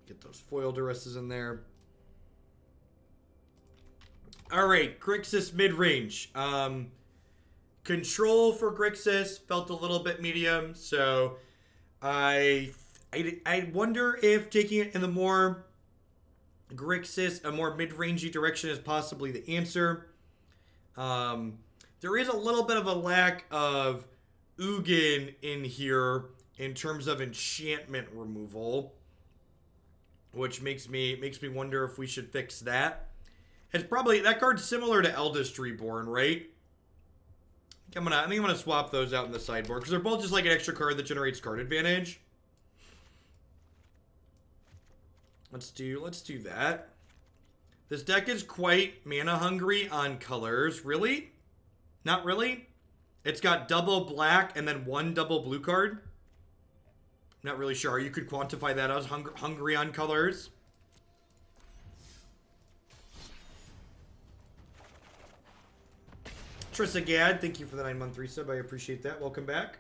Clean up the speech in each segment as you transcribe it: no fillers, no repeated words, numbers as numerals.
Get those foil Duresses in there. Alright, Grixis mid-range. Control for Grixis felt a little bit medium, so I wonder if taking it in the more Grixis, a more mid-rangey direction is possibly the answer. There is a little bit of a lack of Ugin in here in terms of enchantment removal, which makes me wonder if we should fix that. It's probably, that card's similar to Eldest Reborn, right? I think I'm gonna swap those out in the sideboard because they're both just like an extra card that generates card advantage. Let's do that. This deck is quite mana hungry on colors. Really? Not really? It's got double black and then one double blue card. Not really sure. You could quantify that as hungry on colors. Trissagad, thank you for the 9-month resub. I appreciate that. Welcome back.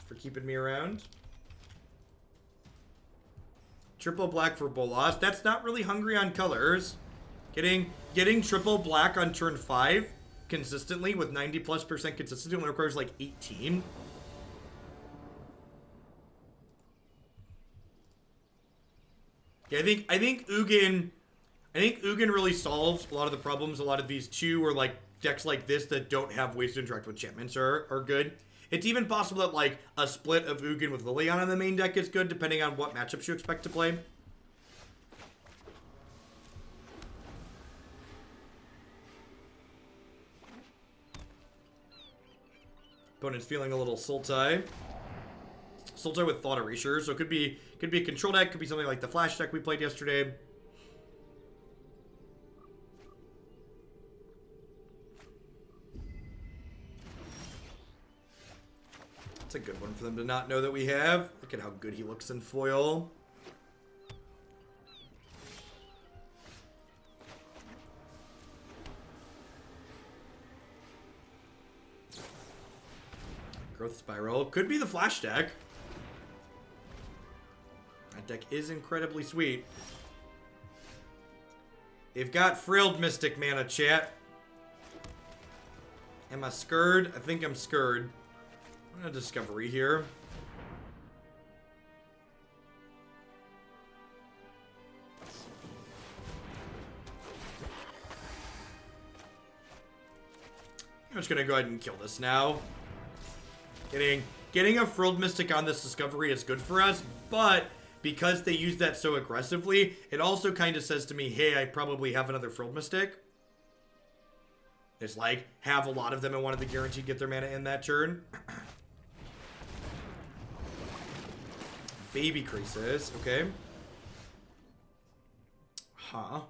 For keeping me around. Triple black for Bolas. That's not really hungry on colors. Getting triple black on turn 5 consistently with 90+% consistency only requires like 18. Yeah, I think Ugin really solves a lot of the problems. A lot of these two or like decks like this that don't have ways to interact with enchantments are good. It's even possible that like a split of Ugin with Liliana in the main deck is good, depending on what matchups you expect to play. Opponent's feeling a little Sultai. Sultai with Thought Erasure, so it could be a control deck, could be something like the Flash deck we played yesterday. It's a good one for them to not know that we have. Look at how good he looks in foil. Growth Spiral. Could be the Flash deck. That deck is incredibly sweet. They've got Frilled Mystic mana, chat. Am I scared? I think I'm scared. I'm gonna Discovery here. I'm just gonna go ahead and kill this now. Getting a Frilled Mystic on this Discovery is good for us, but because they use that so aggressively, it also kind of says to me, hey, I probably have another Frilled Mystic. It's like, have a lot of them and wanted to guarantee get their mana in that turn. Baby Grixis, okay. Huh.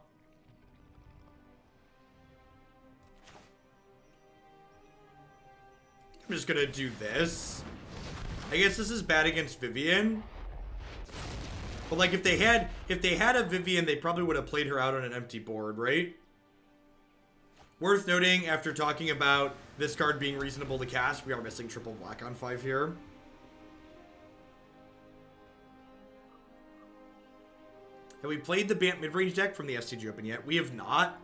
I'm just gonna do this. I guess this is bad against Vivian. But like if they had a Vivian, they probably would have played her out on an empty board, right? Worth noting, after talking about this card being reasonable to cast, we are missing triple black on 5 here. Have we played the Bant mid-range deck from the SCG Open yet? We have not.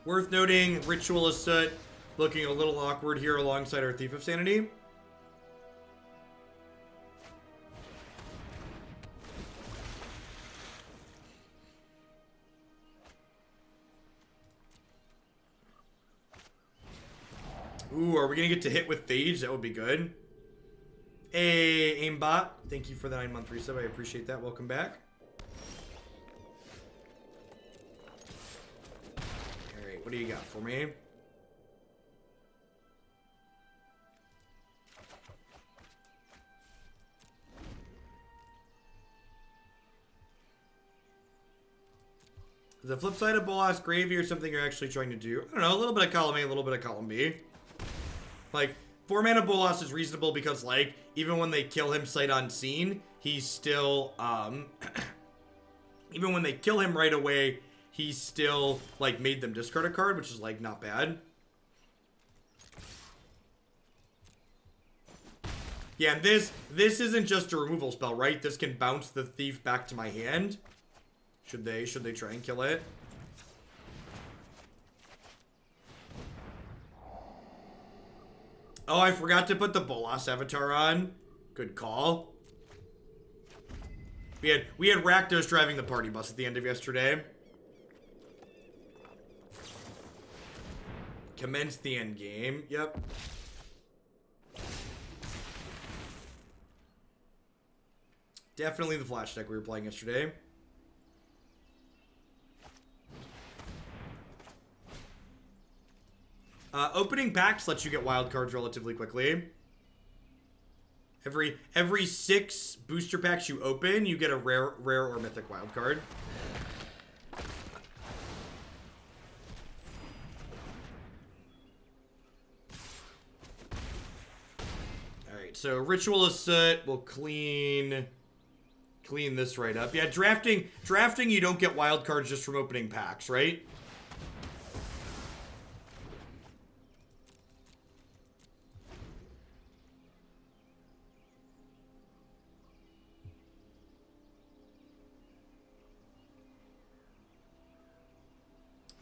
Worth noting, Ritual of Soot looking a little awkward here alongside our Thief of Sanity. Ooh, are we going to get to hit with Phage? That would be good. Hey, Aimbot. Thank you for the 9-month resub. I appreciate that. Welcome back. Alright, what do you got for me? Is the flip side of Bolas Gravy or something you're actually trying to do? I don't know, a little bit of column A, a little bit of column B. Like, 4 mana Bolas is reasonable because, like, even when they kill him sight unseen, he's still, even when they kill him right away, he's still, like, made them discard a card, which is, like, not bad. Yeah, and this isn't just a removal spell, right? This can bounce the Thief back to my hand. Should they try and kill it? Oh, I forgot to put the Bolas avatar on. Good call. We had Rakdos driving the party bus at the end of yesterday. Commence the end game. Yep. Definitely the flash deck we were playing yesterday. Opening packs lets you get wild cards relatively quickly. Every 6 booster packs you open, you get a rare or mythic wild card. All right, so Ritual of Soot will clean this right up. Yeah, drafting you don't get wild cards just from opening packs, right?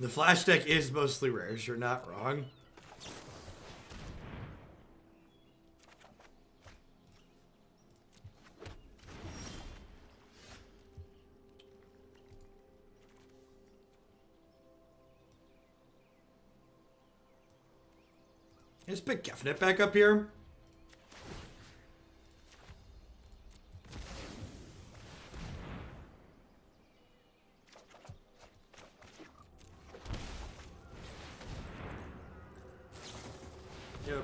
The flash deck is mostly rares, you're not wrong. Let's pick Kefnet back up here. Yep.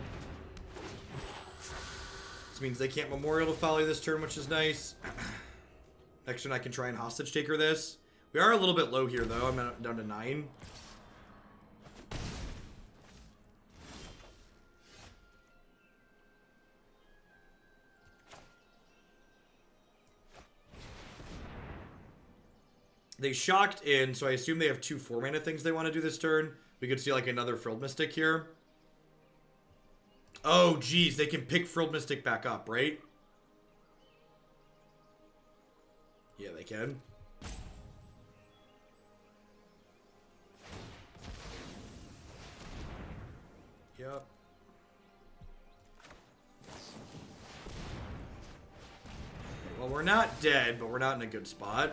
This means they can't Memorial to Folly this turn, which is nice. Next turn I can try and Hostage Taker this. We are a little bit low here, though. I'm down to 9. They shocked in, so I assume they have 2 4-mana things they want to do this turn. We could see, like, another Frilled Mystic here. Oh, geez. They can pick Frilled Mystic back up, right? Yeah, they can. Yep. Well, we're not dead, but we're not in a good spot.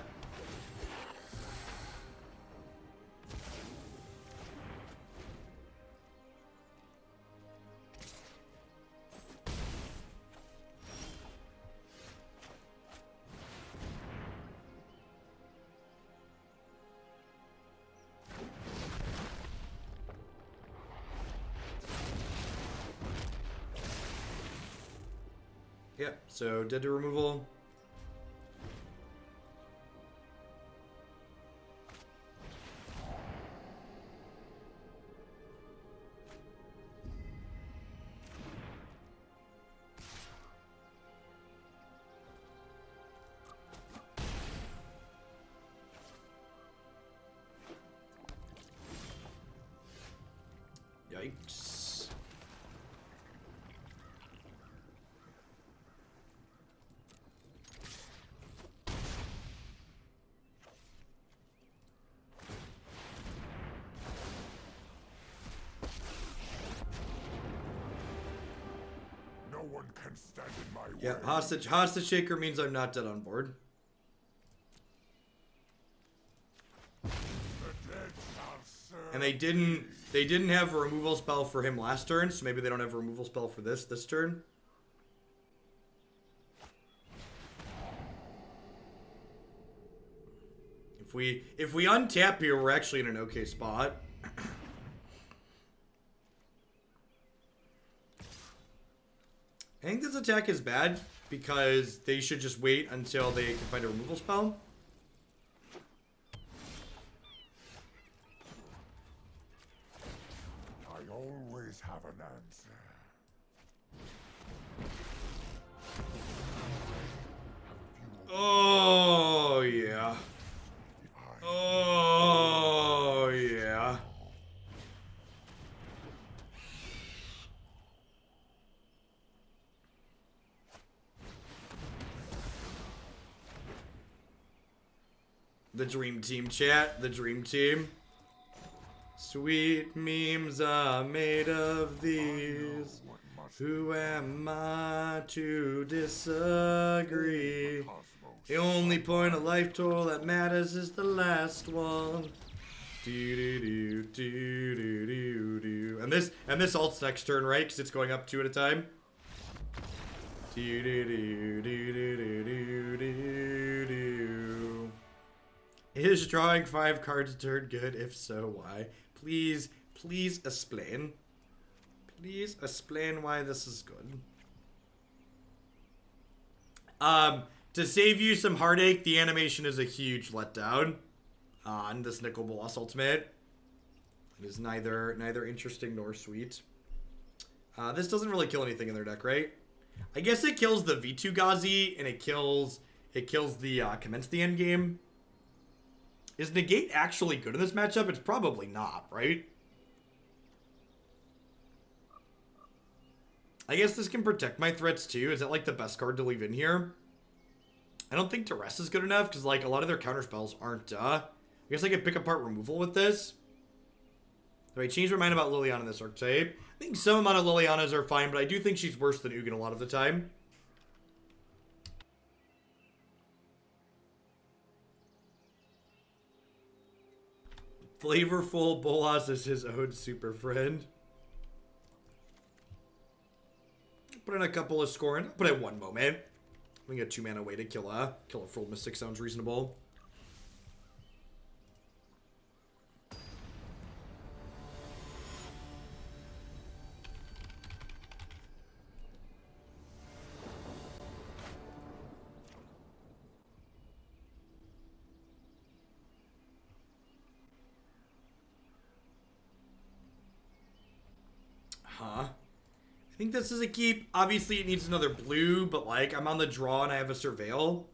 Yeah, so dead to removal. Yikes. No one can stand in my way. Yeah, hostage shaker means I'm not dead on board. And they didn't have a removal spell for him last turn, so maybe they don't have a removal spell for this turn. If we untap here, we're actually in an okay spot. I think this attack is bad because they should just wait until they can find a removal spell. I always have an answer. The dream team, chat. The dream team. Sweet memes are made of these. Who am I to disagree? The only point of life total that matters is the last one. And this ult's next turn, right? Because it's going up 2 at a time. Is drawing 5 cards a turn good? If so, why? Please explain. Please explain why this is good. To save you some heartache, the animation is a huge letdown on this Nicol Bolas ultimate. It is neither interesting nor sweet. This doesn't really kill anything in their deck, right? I guess it kills the V2 Ghazi and it kills the Commence the Endgame. Is Negate actually good in this matchup? It's probably not, right? I guess this can protect my threats too. Is that like the best card to leave in here? I don't think Duress is good enough because like a lot of their counter spells aren't. I guess I could pick apart removal with this. So I changed my mind about Liliana in this archetype. I think some amount of Lilianas are fine, but I do think she's worse than Ugin a lot of the time. Flavorful Bolas is his own super friend. Put in a couple of Scorn. Put in 1 moment. I think a 2-mana way to kill a full Mystic sounds reasonable. Huh? I think this is a keep. Obviously, it needs another blue, but like, I'm on the draw and I have a Surveil.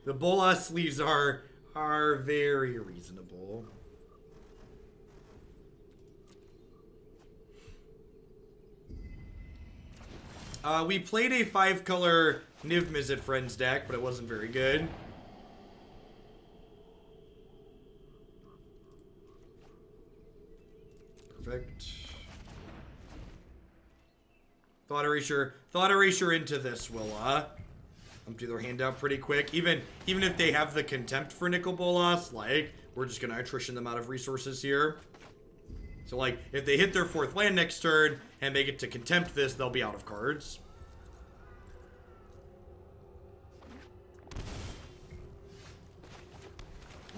The Bolas sleeves are very reasonable. We played a 5-color Niv Mizzet Friends deck, but it wasn't very good. Perfect. Thought Erasure into this will empty their hand out pretty quick. Even if they have the contempt for Nicol Bolas, like, we're just gonna attrition them out of resources here. So like, if they hit their 4th land next turn and make it to contempt this, they'll be out of cards.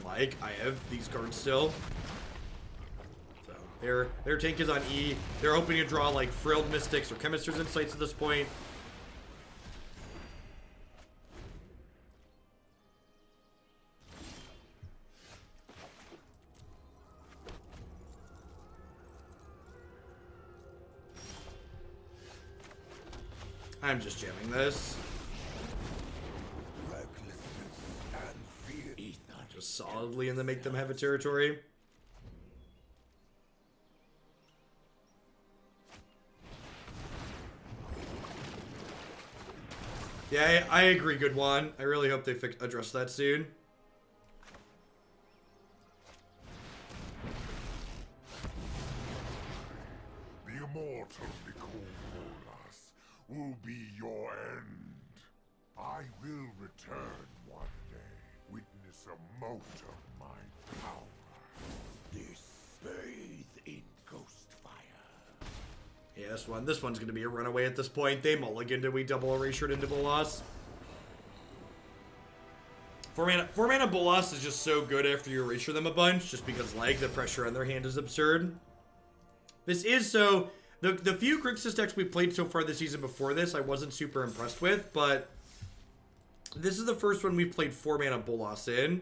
Like, I have these cards still. So, their tank is on E. They're hoping to draw like Frilled Mystics or Chemist's Insights at this point. I'm just jamming this. Just solidly and then make them have a territory. Yeah, I agree, good one. I really hope they address that soon. The immortal Nicol Bolas will be your end. I will return one day. Witness a mote of my power. Bathe in ghost fire. Yeah, this one's gonna be a runaway at this point. They mulliganed and we double erasure into Bolas. 4-mana Bolas is just so good after you erasure them a bunch, just because like the pressure on their hand is absurd. This is so the few Grixis decks we played so far this season before this, I wasn't super impressed with, but this is the first one we've played 4-mana Bolas in.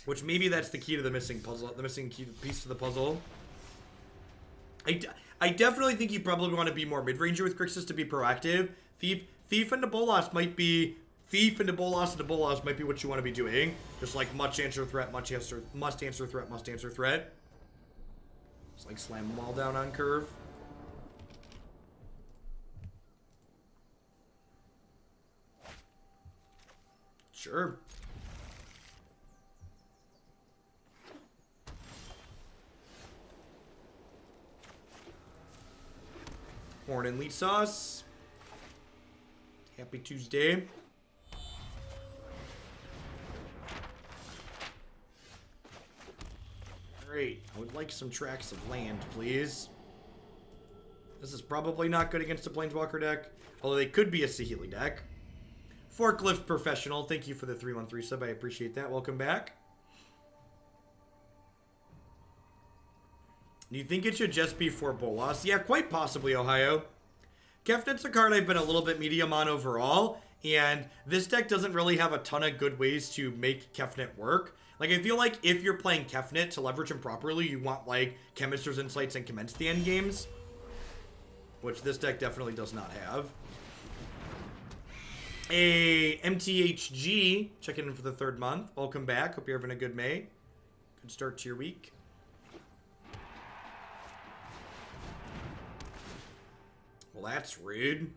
Which maybe that's the key to the missing puzzle, the missing key piece to the puzzle. I definitely think you probably want to be more mid-ranger with Grixis to be proactive. Thief and the Bolas might be Thief into Bolas might be what you want to be doing. Just like must answer threat. Just like slam them all down on curve. Sure. Horn and Leet Sauce. Happy Tuesday. Great. I would like some tracks of land, please. This is probably not good against a Planeswalker deck, although they could be a Saheeli deck. Forklift Professional, thank you for the 3-1-3 sub. I appreciate that. Welcome back. Do you think it should just be for Bolas? Yeah, quite possibly, Ohio. Kefnet's a card I've been a little bit medium on overall, and this deck doesn't really have a ton of good ways to make Kefnet work. Like, I feel like if you're playing Kefnet to leverage him properly, you want, like, Chemister's Insights and Commence the End games, which this deck definitely does not have. A MTHG, checking in for the 3rd month. Welcome back. Hope you're having a good May. Good start to your week. Well, that's rude.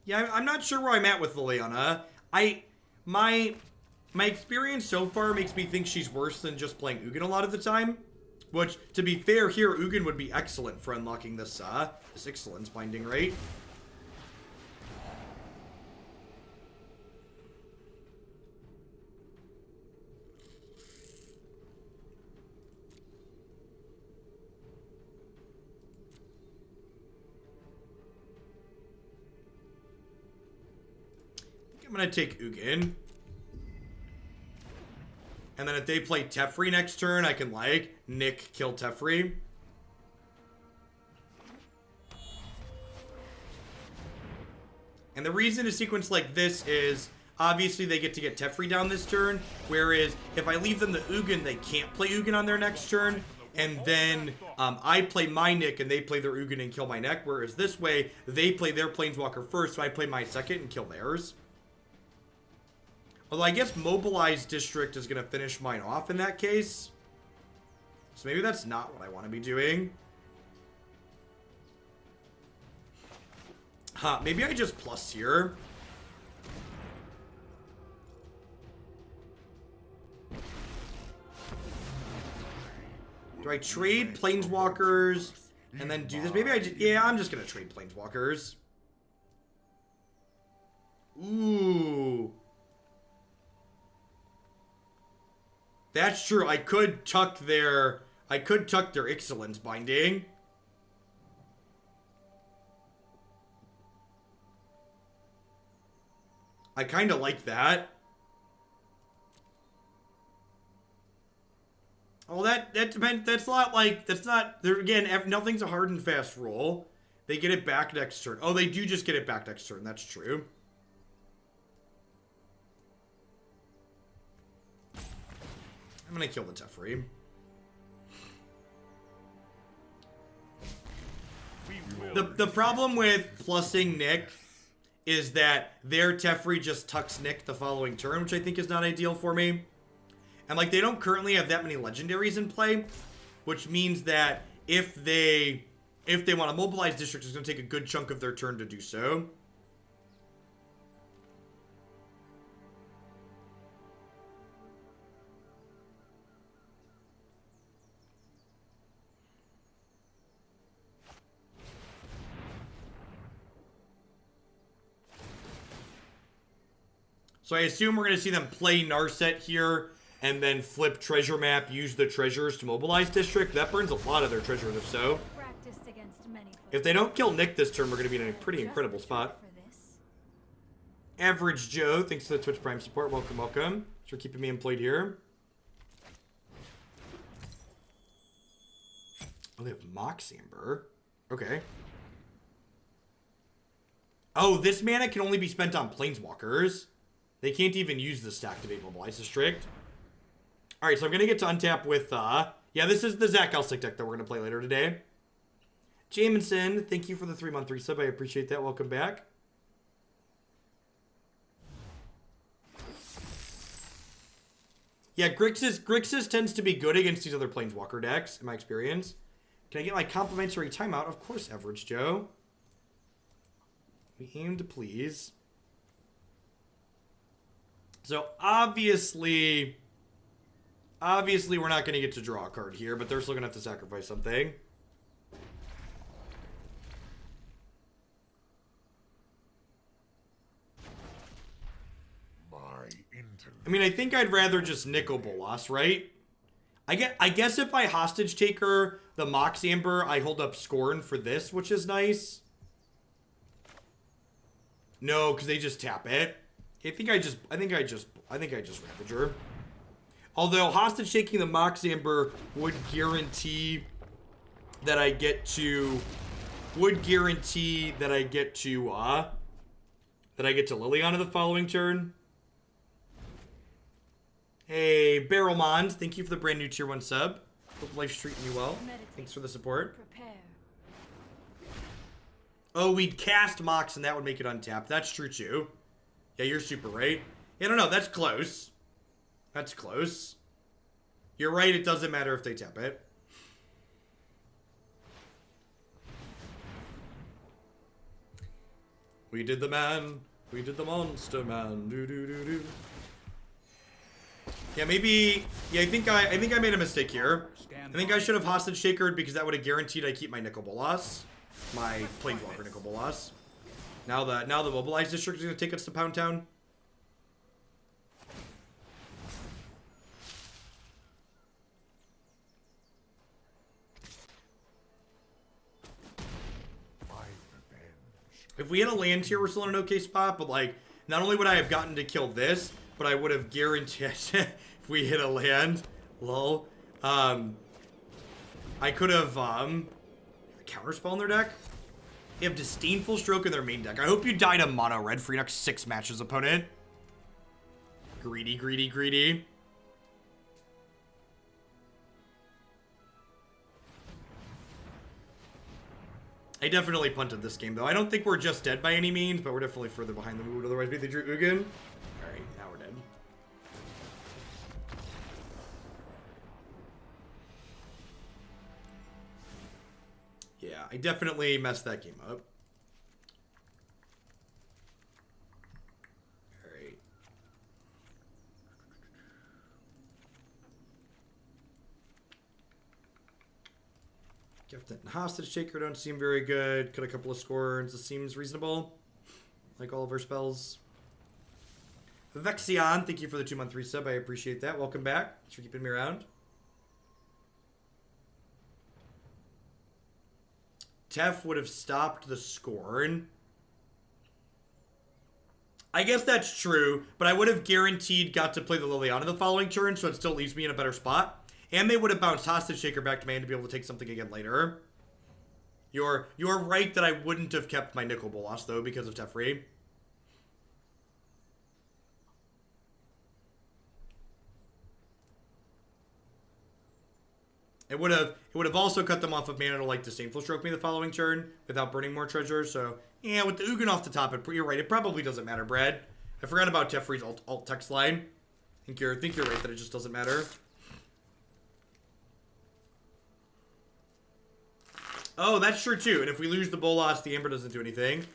Yeah, I'm not sure where I'm at with Liliana. My experience so far makes me think she's worse than just playing Ugin a lot of the time. Which, to be fair here, Ugin would be excellent for unlocking this Excellence binding rate. I'm going to take Ugin. And then if they play Teferi next turn, I can, like, Nick kill Teferi. And the reason a sequence like this is, obviously they get to get Teferi down this turn, whereas if I leave them the Ugin, they can't play Ugin on their next turn. And then I play my Nick and they play their Ugin and kill my Neck, whereas this way, they play their Planeswalker first, so I play my second and kill theirs. Although I guess Mobilized District is going to finish mine off in that case. So maybe that's not what I want to be doing. Huh, maybe I just plus here. Do I trade Planeswalkers and then do this? Maybe I just... Yeah, I'm just going to trade Planeswalkers. Ooh. That's true. I could tuck their Excellence binding. I kind of like that. Oh, that depends. That's not like, that's not, there again, nothing's a hard and fast rule. They get it back next turn. Oh, they do just get it back next turn. That's true. I'm gonna kill the Teferi. The problem with plussing Nick is that their Teferi just tucks Nick the following turn, which I think is not ideal for me. And like, they don't currently have that many legendaries in play, which means that if they want to mobilize District, it's gonna take a good chunk of their turn to do so. So I assume we're going to see them play Narset here, and then flip Treasure Map, use the treasures to mobilize District. That burns a lot of their treasures, if so. If they don't kill Nick this turn, we're going to be in a pretty incredible spot. Average Joe, thanks for the Twitch Prime support. Welcome, welcome. Thanks for keeping me employed here. Oh, they have Mox Amber. Okay. Oh, this mana can only be spent on Planeswalkers. They can't even use this to activate Mobilized District. Alright, so I'm going to get to untap with Yeah, this is the Zach Elsick deck that we're going to play later today. Jamison, thank you for the 3-month resub. I appreciate that. Welcome back. Yeah, Grixis tends to be good against these other Planeswalker decks, in my experience. Can I get my complimentary timeout? Of course, Average Joe. We aim to please. So, obviously we're not going to get to draw a card here, but they're still going to have to sacrifice something. I mean, I think I'd rather just Nicol Bolas, right? I guess if I hostage taker the Mox Amber, I hold up Scorn for this, which is nice. No, because they just tap it. I think I just Ravager. Although hostage taking the Mox Amber would guarantee that I get to Liliana the following turn. Hey, Barrelmond, thank you for the brand new tier 1 sub. Hope life's treating you well. Thanks for the support. Prepare. Oh, we'd cast Mox and that would make it untapped. That's true too. Yeah, you're super right. Yeah, no, that's close. That's close. You're right, it doesn't matter if they tap it. We did the man. We did the monster man. Do do do do. Yeah, maybe. Yeah, I think I made a mistake here. I think I should have hostage takered because that would have guaranteed I keep my Nicol Bolas, my Planeswalker Nicol Bolas. Now the Mobilized District is gonna take us to Pound Town. If we had a land here, we're still in an okay spot, but like, not only would I have gotten to kill this, but I would have guaranteed if we hit a land, lol. I could have counterspell in their deck. They have Disdainful Stroke in their main deck. I hope you die to mono red for your next 6 matches, opponent. Greedy, greedy, greedy. I definitely punted this game, though. I don't think we're just dead by any means, but we're definitely further behind than we would otherwise be if they drew Ugin. Alright, now we're dead. Yeah, I definitely messed that game up. Alright. Kefnet and Hostage Taker don't seem very good. Cut a couple of Scorns. This seems reasonable. Like all of our spells. Vexion, thank you for the 2-month resub. I appreciate that. Welcome back. Thanks for keeping me around. Tef would have stopped the Scorn. I guess that's true, but I would have guaranteed got to play the Liliana the following turn, so it still leaves me in a better spot. And they would have bounced Hostage Taker back to my hand to be able to take something again later. You're right that I wouldn't have kept my Nicol Bolas, though, because of Teferi. It would have also cut them off of mana to like Disdainful Stroke me the following turn without burning more treasure. So yeah, with the Ugin off the top, you're right. It probably doesn't matter, Brad. I forgot about Teferi's alt text line. I think you're right that it just doesn't matter. Oh, that's true too. And if we lose the Bolas, the Amber doesn't do anything.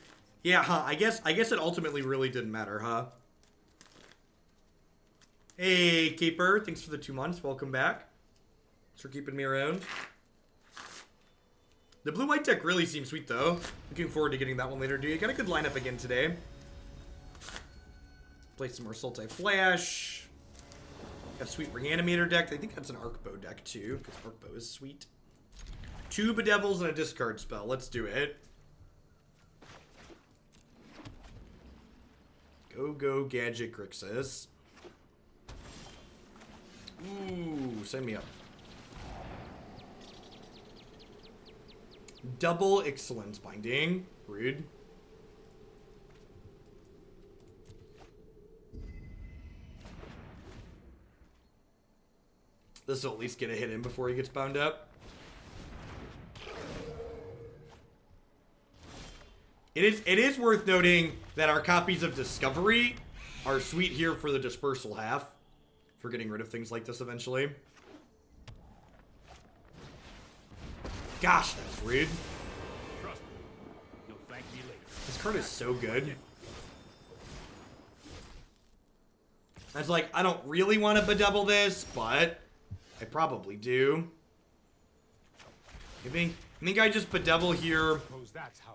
Yeah, huh? I guess it ultimately really didn't matter, huh? Hey, Caper, thanks for the 2 months. Welcome back. Thanks for keeping me around. The blue-white deck really seems sweet, though. Looking forward to getting that one later, dude. You got a good lineup again today. Play some more Sultai Flash. Got a sweet Reanimator deck. I think that's an Arcbow deck, too, because Arcbow is sweet. 2 Bedevils and a discard spell. Let's do it. Go, Gadget Grixis. Ooh, sign me up. Double Excellence Binding. Rude. This will at least get a hit in before he gets bound up. It is worth noting that our copies of Discovery are sweet here for the Dispersal half. For getting rid of things like this eventually. Gosh, that's rude. Trust me. You'll thank me later. This card is so good. I was like, I don't really want to Bedevil this, but I probably do. I think I just Bedevil here,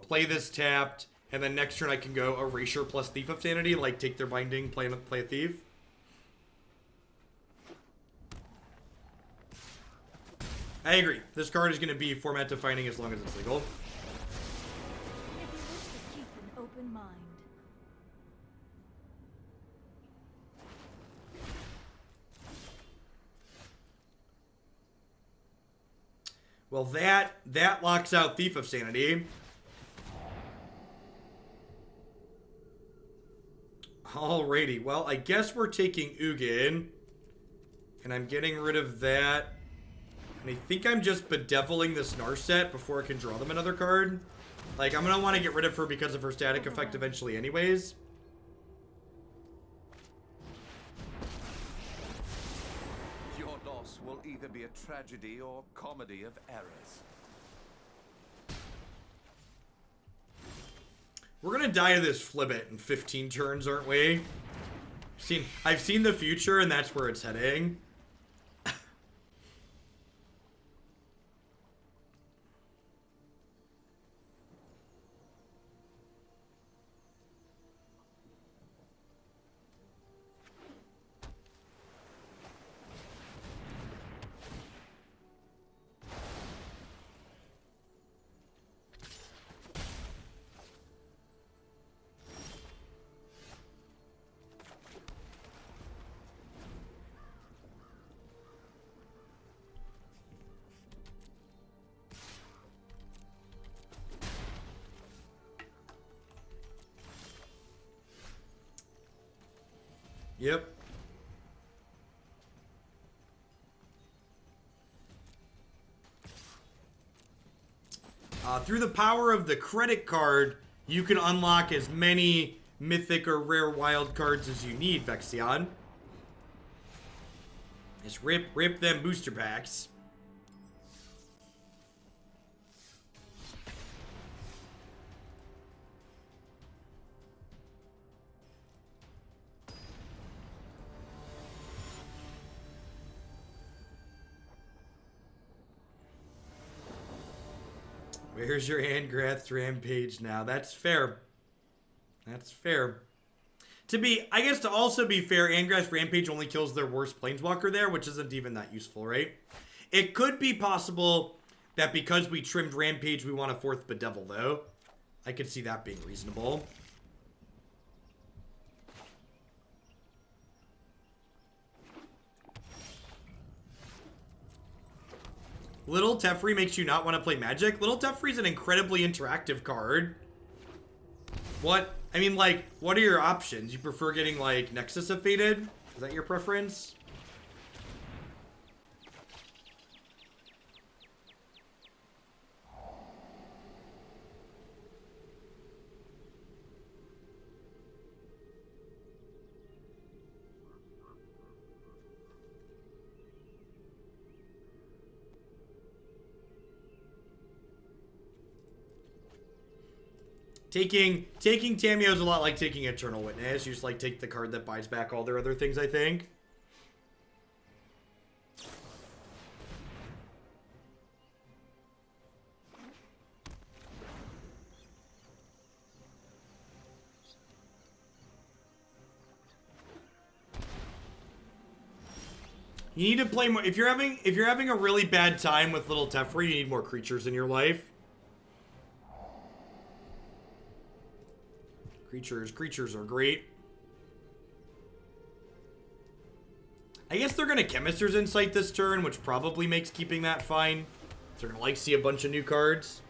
play this tapped, and then next turn I can go Erasure plus Thief of Sanity, like take their binding, play a Thief. I agree. This card is going to be format defining as long as it's legal. If you wish to keep an open mind. Well, that locks out Thief of Sanity. Alrighty. Well, I guess we're taking Ugin. And I'm getting rid of that. And I think I'm just bedeviling this Narset before I can draw them another card. Like, I'm going to want to get rid of her because of her static effect eventually anyways. Your loss will either be a tragedy or comedy of errors. We're going to die to this Flibbit in 15 turns, aren't we? I've seen the future, and that's where it's heading. Yep. Through the power of the credit card, you can unlock as many mythic or rare wild cards as you need, Vexion. Just rip them booster packs. Where's your Angrath's Rampage now? That's fair. That's fair. I guess to also be fair, Angrath's Rampage only kills their worst Planeswalker there, which isn't even that useful, right? It could be possible that because we trimmed Rampage, we want a 4th Bedevil, though. I could see that being reasonable. Little Teferi makes you not want to play Magic. Little Teferi's an incredibly interactive card. What? I mean, like, what are your options? You prefer getting, like, Nexus of Fated? Is that your preference? Taking Tameo is a lot like taking Eternal Witness. You just like take the card that buys back all their other things, I think. You need to play more. If you're having a really bad time with Little Teferi, you need more creatures in your life. Creatures are great. I guess they're gonna Chemist's Insight this turn, which probably makes keeping that fine. So they're gonna like see a bunch of new cards.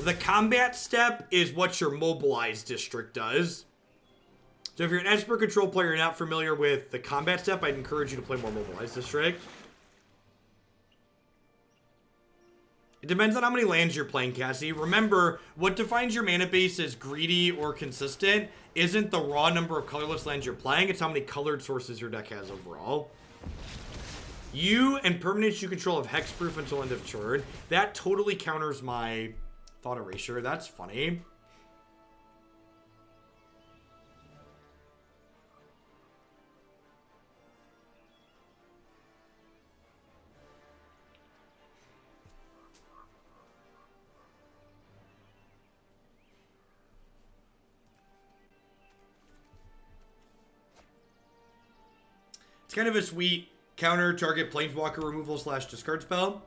The combat step is what your Mobilized District does. So if you're an Esper control player and not familiar with the combat step, I'd encourage you to play more Mobilized District. It depends on how many lands you're playing, Cassie. Remember, what defines your mana base as greedy or consistent isn't the raw number of colorless lands you're playing, it's how many colored sources your deck has overall. You and permanents you control have hexproof until end of turn. That totally counters my Thought Erasure. That's funny. It's kind of a sweet counter target planeswalker removal / discard spell.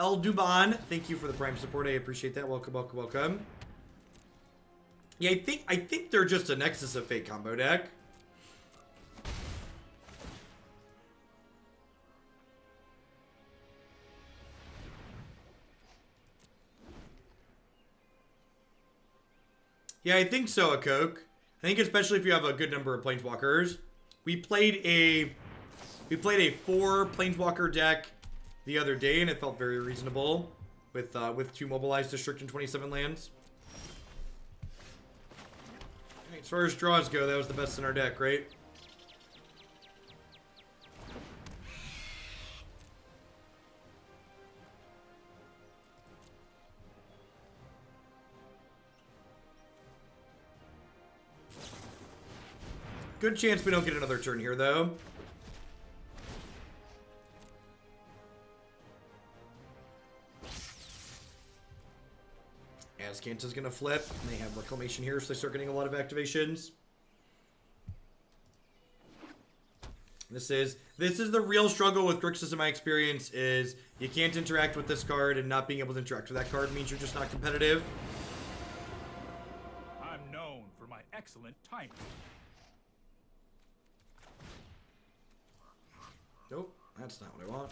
El Duban, thank you for the prime support. I appreciate that. Welcome, welcome, welcome. Yeah, I think they're just a Nexus of Fate combo deck. Yeah, I think so, Coke. I think especially if you have a good number of planeswalkers. We played a 4 planeswalker deck the other day, and it felt very reasonable with 2 Mobilized District and 27 lands. Right, as far as draws go, that was the best in our deck, right? Good chance we don't get another turn here, though. Azcanta's gonna flip. And they have Reclamation here, so they start getting a lot of activations. This is the real struggle with Grixis in my experience, is you can't interact with this card, and not being able to interact with that card means you're just not competitive. I'm known for my excellent timing. Nope, that's not what I want.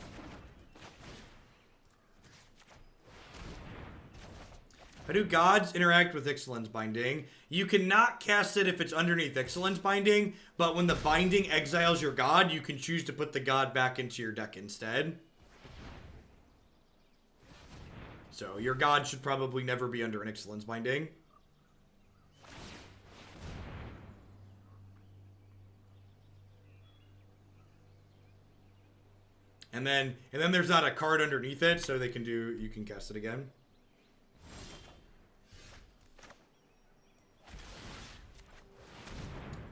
How do gods interact with Ixalan's Binding? You cannot cast it if it's underneath Ixalan's Binding, but when the Binding exiles your god, you can choose to put the god back into your deck instead. So your god should probably never be under an Ixalan's Binding. And then there's not a card underneath it, so you can cast it again.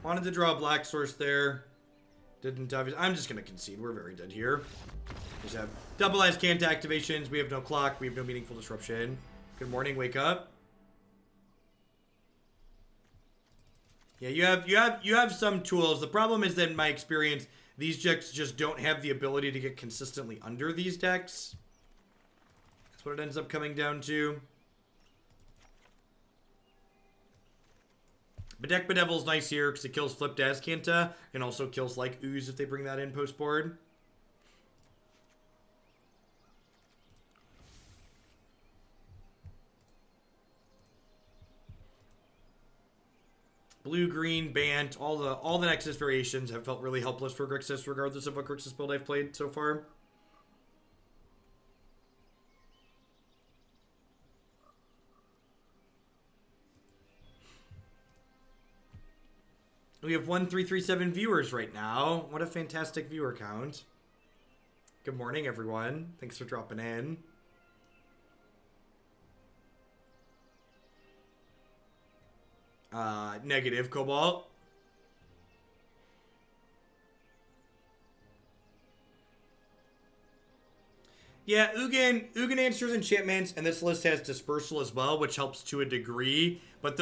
Wanted to draw a black source there. Didn't obviously. I'm just gonna concede. We're very dead here. We just have double Azcanta activations. We have no clock. We have no meaningful disruption. Good morning. Wake up. Yeah, you have some tools. The problem is that in my experience, these decks just don't have the ability to get consistently under these decks. That's what it ends up coming down to. Bedeck Bedevil's nice here because it kills flipped Azcanta and also kills like Ooze if they bring that in post board. Blue, green, Bant, all the Nexus variations have felt really helpless for Grixis, regardless of what Grixis build I've played so far. We have 1337 viewers right now. What a fantastic viewer count. Good morning, everyone. Thanks for dropping in. Negative, Cobalt. Yeah, Ugin answers enchantments, and this list has Dispersal as well, which helps to a degree. But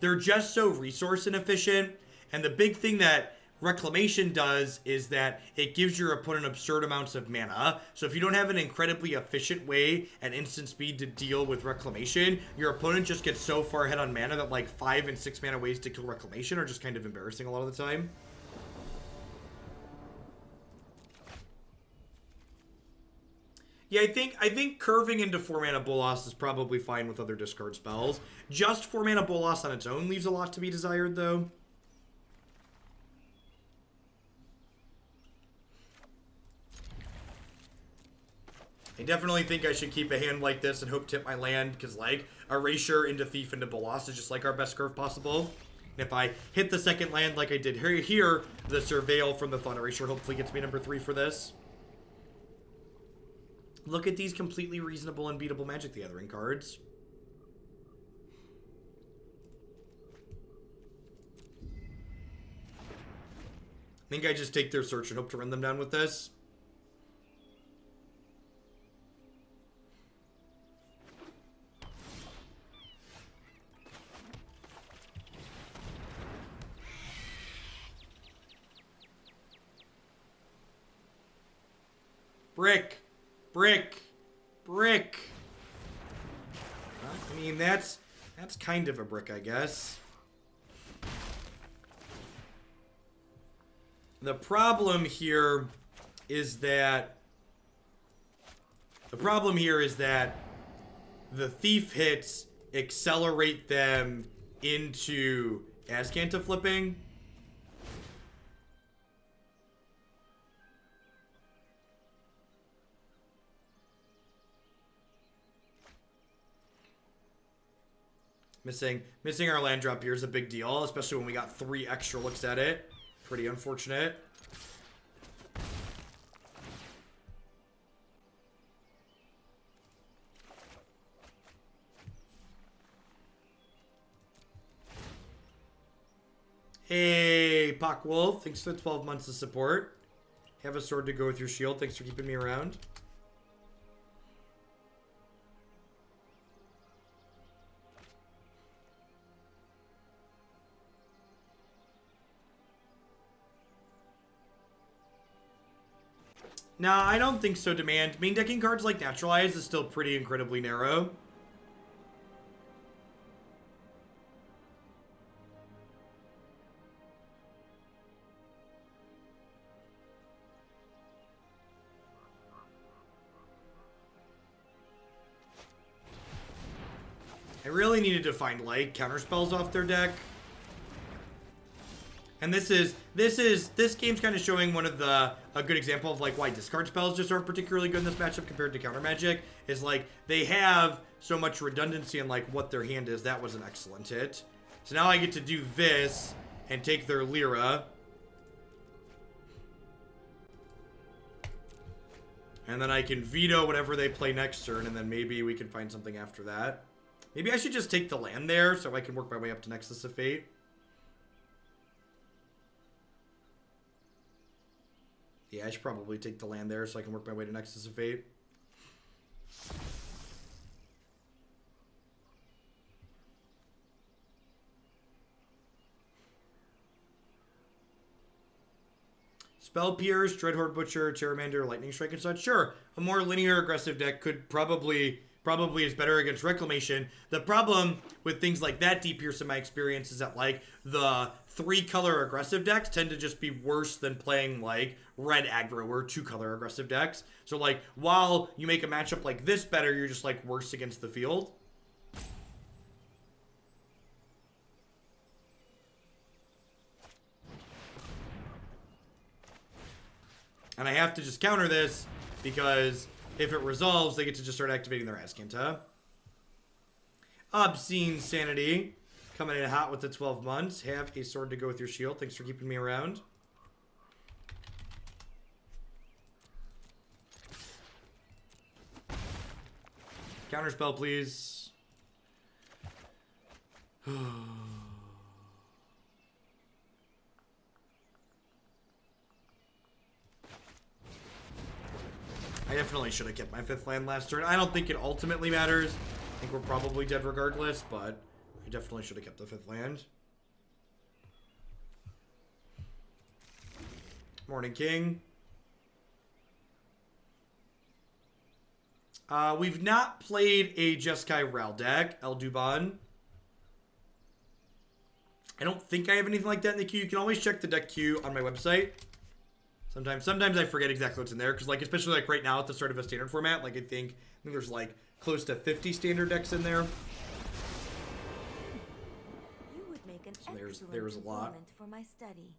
they're just so resource inefficient. And the big thing that Reclamation does is that it gives your opponent absurd amounts of mana. So if you don't have an incredibly efficient way at instant speed to deal with Reclamation, your opponent just gets so far ahead on mana that like 5 and 6 mana ways to kill Reclamation are just kind of embarrassing a lot of the time. Yeah, I think curving into 4 mana Bolas is probably fine with other discard spells. Just 4 mana Bolas on its own leaves a lot to be desired, though. I definitely think I should keep a hand like this and hope to hit my land, because, like, Erasure into Thief into Bolas is just, like, our best curve possible. And if I hit the second land like I did here, the Surveil from the Thought Erasure hopefully gets me number 3 for this. Look at these completely reasonable and beatable Magic the Gathering cards. I think I just take their search and hope to run them down with this. Brick. Brick. Brick. I mean, that's kind of a brick, I guess. The problem here is that the Thief hits accelerate them into Azcanta flipping. Missing our land drop here is a big deal, especially when we got 3 extra looks at it. Pretty unfortunate. Hey, Pockwolf, thanks for the 12 months of support. Have a sword to go with your shield. Thanks for keeping me around. Nah, I don't think so, Demand. Main decking cards like Naturalize is still pretty incredibly narrow. I really needed to find, like, counterspells off their deck. And this game's kind of showing a good example of, like, why discard spells just aren't particularly good in this matchup compared to counter magic. Is, like, they have so much redundancy in, like, what their hand is. That was an excellent hit. So now I get to do this and take their Lyra. And then I can veto whatever they play next turn, and then maybe we can find something after that. Maybe I should just take the land there so I can work my way up to Nexus of Fate. Yeah, I should probably take the land there so I can work my way to Nexus of Fate. Spell Pierce, Dreadhorde Butcher, Terramander, Lightning Strike, and such. Sure, a more linear aggressive deck could probably is better against Reclamation. The problem with things like that, D-Pierce, in my experience, is that, like, the 3-color aggressive decks tend to just be worse than playing, like, red aggro or 2-color aggressive decks. So, like, while you make a matchup like this better, you're just, like, worse against the field. And I have to just counter this because if it resolves, they get to just start activating their Azcanta. Obscene Sanity. Coming in hot with the 12 months. Have a sword to go with your shield. Thanks for keeping me around. Counterspell, please. I definitely should have kept my 5th land last turn. I don't think it ultimately matters. I think we're probably dead regardless, but I definitely should have kept the 5th land. Morning King. We've not played a Jeskai Ral deck, El Duban. I don't think I have anything like that in the queue. You can always check the deck queue on my website. Sometimes I forget exactly what's in there, because, like, especially, like, right now at the start of a standard format, like, I think there's, like, close to 50 standard decks in there. You would make an So there's a lot. informant for my study.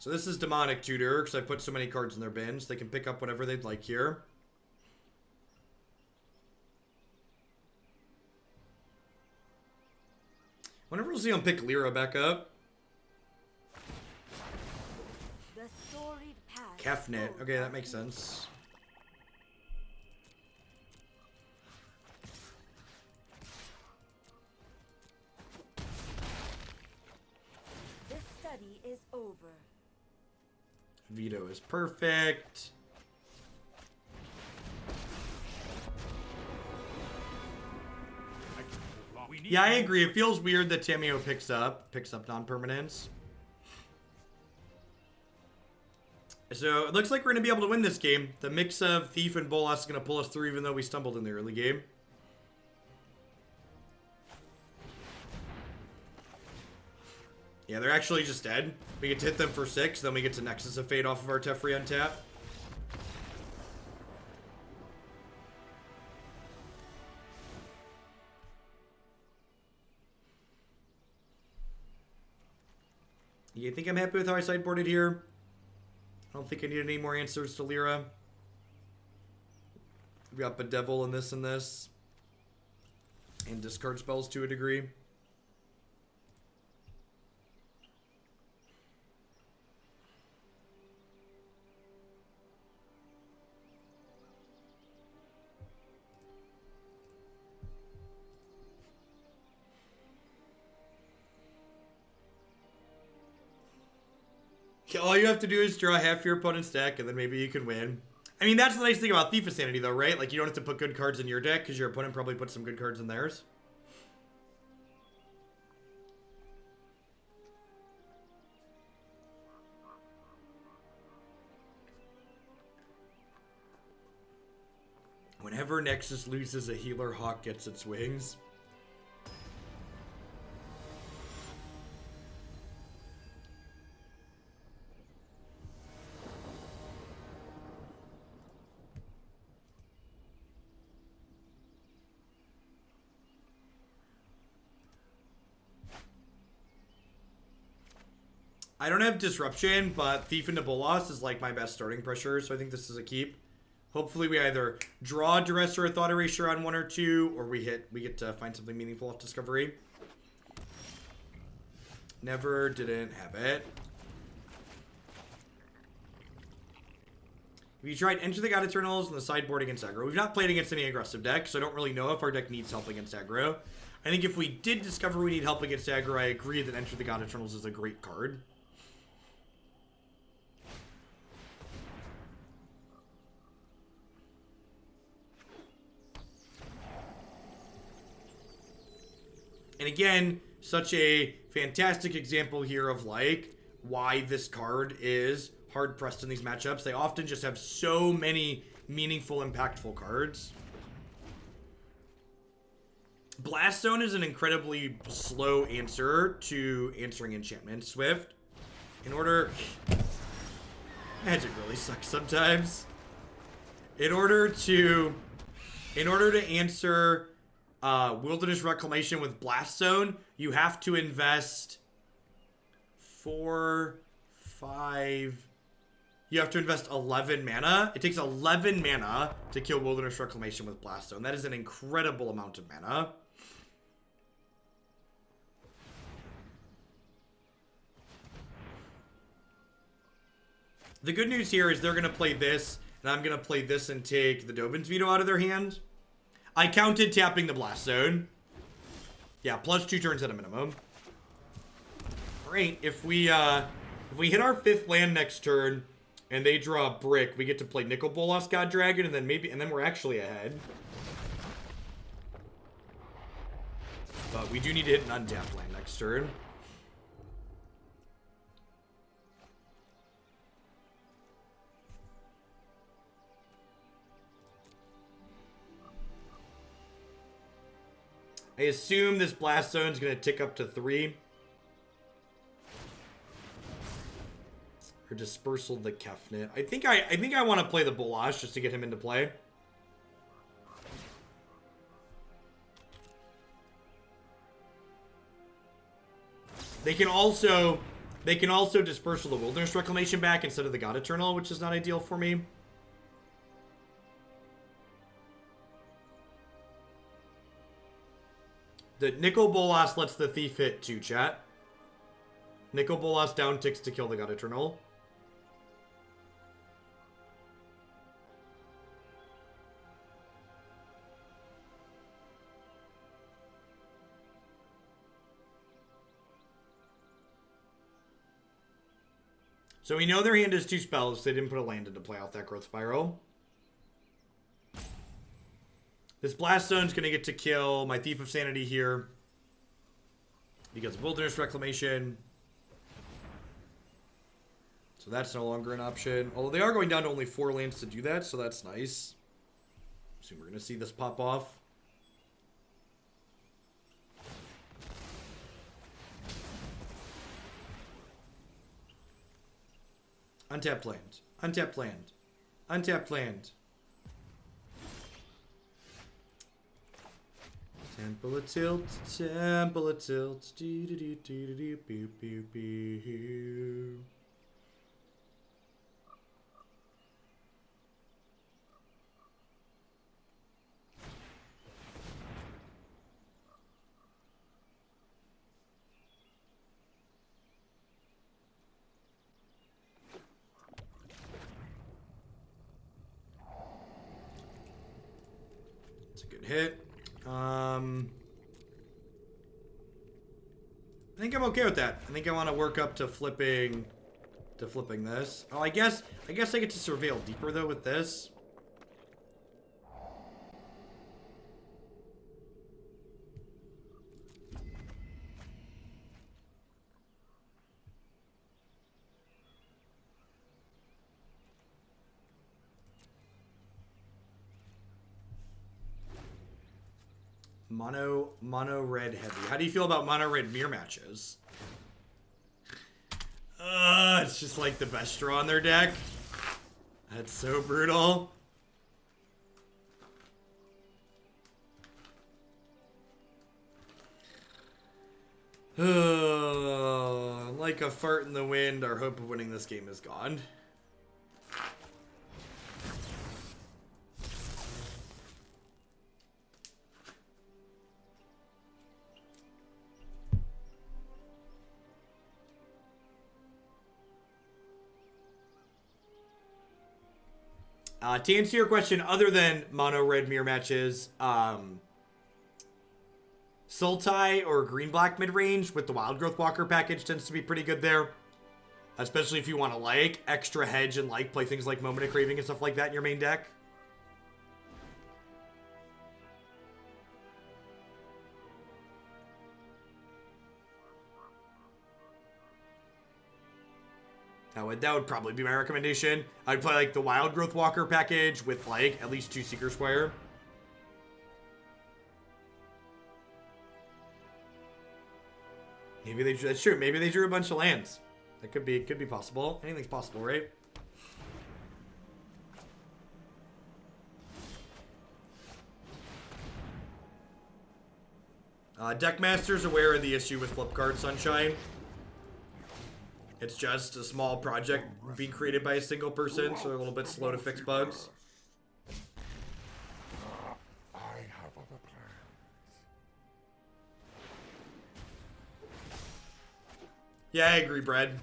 So this is Demonic Tutor, because I put so many cards in their bins. They can pick up whatever they'd like here. Whenever we'll see them pick Lyra back up. The storied path Kefnet. goes Okay, that as makes he- sense. This study is over. Veto is perfect. We need Yeah, I agree. It feels weird that Tamiyo picks up non-permanents. So it looks like we're going to be able to win this game. The mix of Thief and Bolas is going to pull us through even though we stumbled in the early game. Yeah, they're actually just dead. We get to hit them for 6, then we get to Nexus of Fate off of our Teferi untap. You think I'm happy with how I sideboarded here? I don't think I need any more answers to Lyra. We got Bedevil in this and this. And discard spells to a degree. All you have to do is draw half your opponent's deck, and then maybe you can win. I mean, that's the nice thing about Thief of Sanity, though, right? Like, you don't have to put good cards in your deck, because your opponent probably put some good cards in theirs. Whenever Nexus loses, a healer hawk gets its wings. I don't have Disruption, but Thief into Bolas is like my best starting pressure, so I think this is a keep. Hopefully we either draw Duress or a Thought Erasure on 1 or 2, or we get to find something meaningful off Discovery. Never didn't have it. Have you tried Enter the God-Eternals and the sideboard against aggro? We've not played against any aggressive decks, so I don't really know if our deck needs help against aggro. I think if we did discover we need help against aggro, I agree that Enter the God-Eternals is a great card. And again, such a fantastic example here of like why this card is hard pressed in these matchups. They often just have so many meaningful, impactful cards. Blast Zone is an incredibly slow answer to answering enchantment. Swift. In order... Magic really sucks sometimes. In order to answer Wilderness Reclamation with Blast Zone, you have to invest 4, 5... You have to invest 11 mana. It takes 11 mana to kill Wilderness Reclamation with Blast Zone. That is an incredible amount of mana. The good news here is they're going to play this, and I'm going to play this and take the Dovin's Veto out of their hand. I counted tapping the Blast Zone. Yeah, plus 2 turns at a minimum. Great. If we hit our 5th land next turn and they draw a brick, we get to play Nicol Bolas God Dragon, and then we're actually ahead. But we do need to hit an untapped land next turn. I assume this Blast Zone is going to tick up to 3. Or Dispersal the Kefnet. I think I want to play the Bolas just to get him into play. They can also They can also Dispersal the Wilderness Reclamation back instead of the God-Eternal, which is not ideal for me. The Nicol Bolas lets the Thief hit too, chat. Nicol Bolas down ticks to kill the God-Eternal. So we know their hand has 2 spells. They didn't put a land into play out that Growth Spiral. This Blast Zone's going to get to kill my Thief of Sanity here. Because of Wilderness Reclamation. So that's no longer an option. Although they are going down to only 4 lands to do that, so that's nice. So we're going to see this pop off. Untapped land. Untapped land. Untapped land. Temple of Tilt. Temple of Tilt. Do do do do do do boo boo boo. Hit. I think I'm okay with that. I think I want to work up to flipping this. Oh, I guess I get to surveil deeper though with this. Mono red heavy. How do you feel about mono red mirror matches? It's just like the best draw on their deck. That's so brutal. Like a fart in the wind, our hope of winning this game is gone. To answer your question, other than mono red mirror matches, Sultai or green black mid range with the Wild Growth Walker package tends to be pretty good there. Especially if you want to like extra hedge and like play things like Moment of Craving and stuff like that in your main deck. That would probably be my recommendation. I'd play like the Wild Growth Walker package with like at least 2 Seeker Squire. Maybe that's true. Maybe they drew a bunch of lands. That could be possible. Anything's possible, right? Deckmaster's aware of the issue with flip card Sunshine. It's just a small project being created by a single person, so they're a little bit slow to fix bugs. I have other plans. Yeah, I agree, Brad.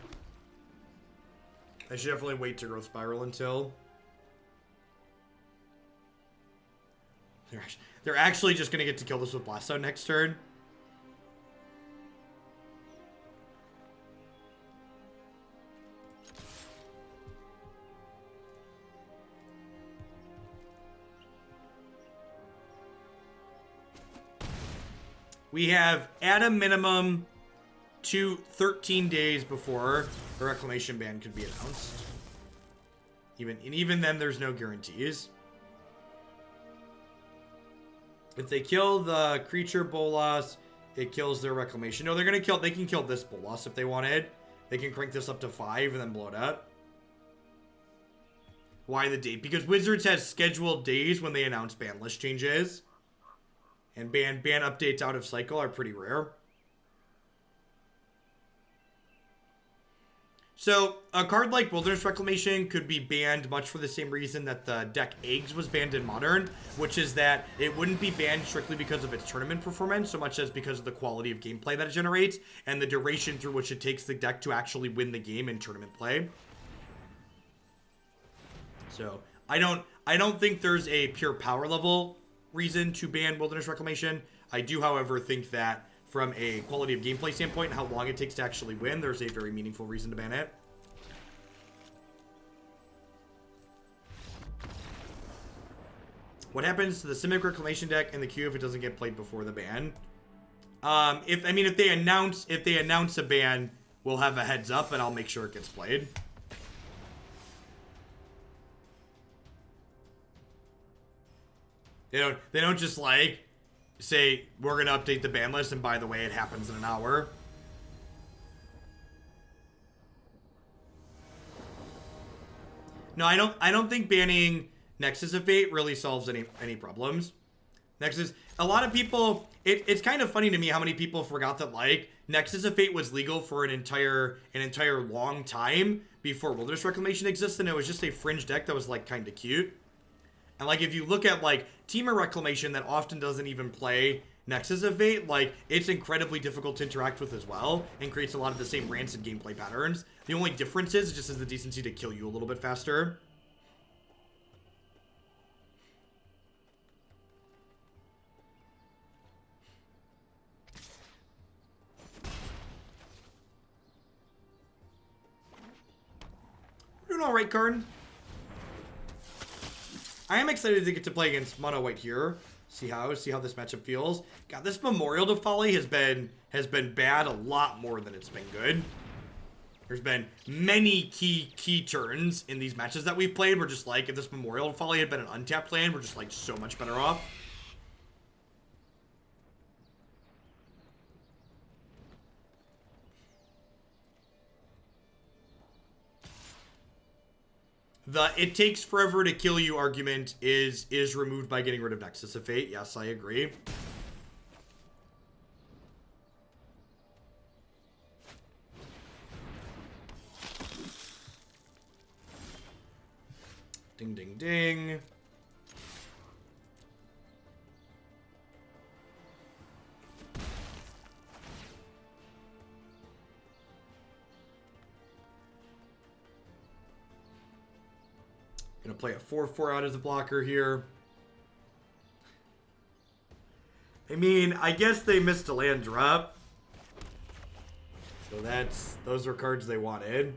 I should definitely wait to Growth Spiral until... They're actually just going to get to kill this with Blast Zone next turn. We have, at a minimum, 13 days before the Reclamation ban could be announced. Even then, there's no guarantees. If they kill the creature Bolas, it kills their Reclamation. No, they can kill this Bolas if they wanted. They can crank this up to 5 and then blow it up. Why the date? Because Wizards has scheduled days when they announce ban list changes. And ban updates out of cycle are pretty rare. So, a card like Wilderness Reclamation could be banned much for the same reason that the deck Eggs was banned in Modern, which is that it wouldn't be banned strictly because of its tournament performance, so much as because of the quality of gameplay that it generates, and the duration through which it takes the deck to actually win the game in tournament play. So, I don't think there's a pure power level reason to ban Wilderness Reclamation. I do, however, think that from a quality of gameplay standpoint and how long it takes to actually win, there's a very meaningful reason to ban it. What happens to the Simic Reclamation deck in the queue if it doesn't get played before the ban? If they announce a ban, we'll have a heads up and I'll make sure it gets played. They don't just like say we're gonna update the ban list and by the way it happens in an hour. No, I don't think banning Nexus of Fate really solves any problems. Nexus, a lot of people, it's kind of funny to me how many people forgot that like Nexus of Fate was legal for an entire long time before Wilderness Reclamation existed, and it was just a fringe deck that was like kind of cute. And like if you look at like Teamer Reclamation that often doesn't even play Nexus of Fate, like it's incredibly difficult to interact with as well and creates a lot of the same rancid gameplay patterns. The only difference is it just has the decency to kill you a little bit faster. We're doing alright, Karn. I am excited to get to play against Mono White here. See how this matchup feels. God, this Memorial to Folly has been bad a lot more than it's been good. There's been many key turns in these matches that we've played. We're just like, if this Memorial to Folly had been an untapped land, we're just like so much better off. The it takes forever to kill you argument is removed by getting rid of Nexus of Fate. Yes, I agree. Ding, ding, ding. Gonna play a 4/4 out as a blocker here. I mean, I guess they missed a land drop. So those were cards they wanted.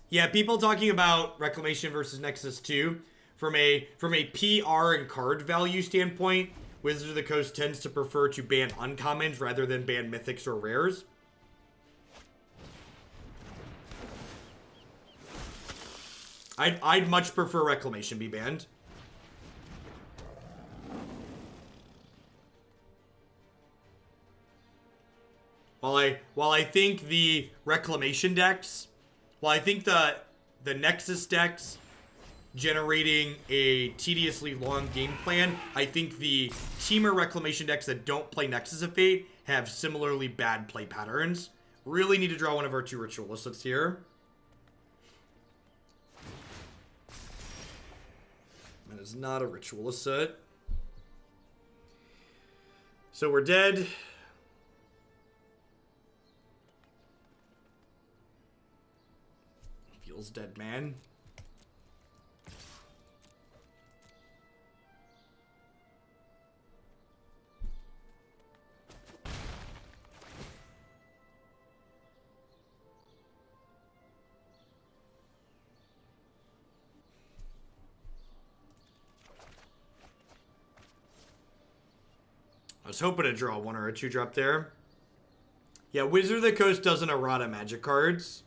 Yeah, people talking about Reclamation versus Nexus 2. From a PR and card value standpoint, Wizards of the Coast tends to prefer to ban uncommons rather than ban mythics or rares. I'd much prefer Reclamation be banned. While I think the Reclamation decks, while I think the Nexus decks generating a tediously long game plan, I think the Teamer Reclamation decks that don't play Nexus of Fate have similarly bad play patterns. Really need to draw one of our two Ritualists here. That is not a Ritualist set. So we're dead. Feels dead, man. I was hoping to draw one or a two drop there. Yeah, Wizard of the Coast doesn't errata magic cards.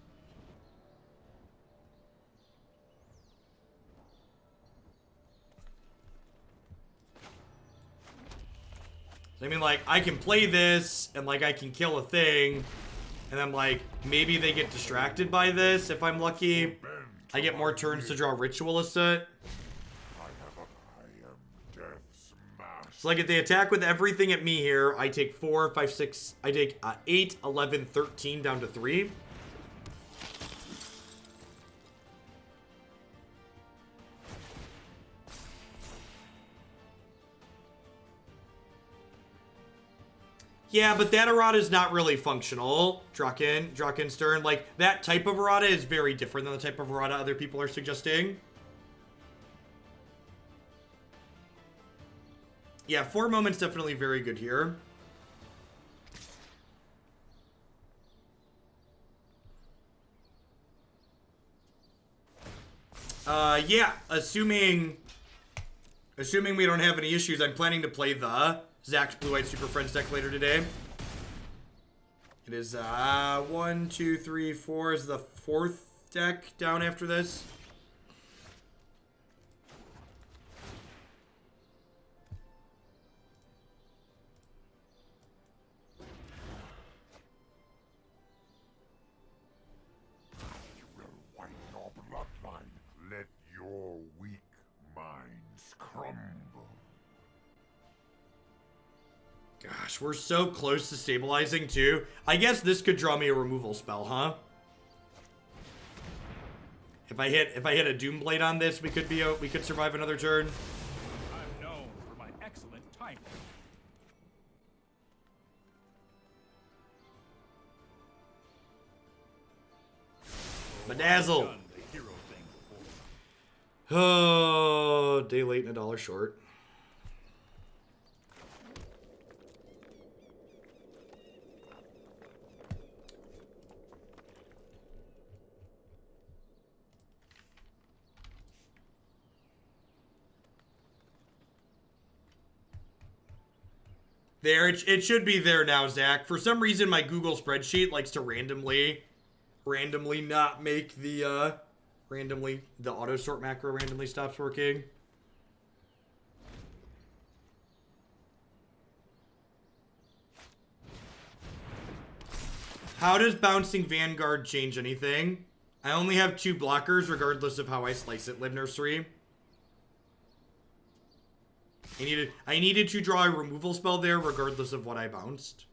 I mean, like, I can play this, and, like, I can kill a thing, and then, like, maybe they get distracted by this if I'm lucky. I get more turns to draw Ritual of Soot. I am death's master. So like if they attack with everything at me here, I take 4, 5, 6, I take 8, 11, 13 down to 3. Yeah, but that errata is not really functional. Drakenstern, like that type of errata is very different than the type of errata other people are suggesting. Yeah, 4 moments definitely very good here. Yeah, assuming we don't have any issues, I'm planning to play the Zach's Blue-White Super Friends deck later today. It is 1, 2, 3, 4 is the 4th deck down after this. Will wipe your bloodline. Let your weak minds crumble. Gosh, we're so close to stabilizing too. I guess this could draw me a removal spell, huh? If I hit a Doomblade on this, we could survive another turn. I'm known for my excellent timing. Bedazzle. Done the hero thing before. Oh, day late and $1 short. There, it should be there now, Zach. For some reason, my Google spreadsheet likes to randomly not make the auto sort macro randomly stops working. How does bouncing Vanguard change anything? I only have 2 blockers regardless of how I slice it, Live Nursery. I needed to draw a removal spell there regardless of what I bounced.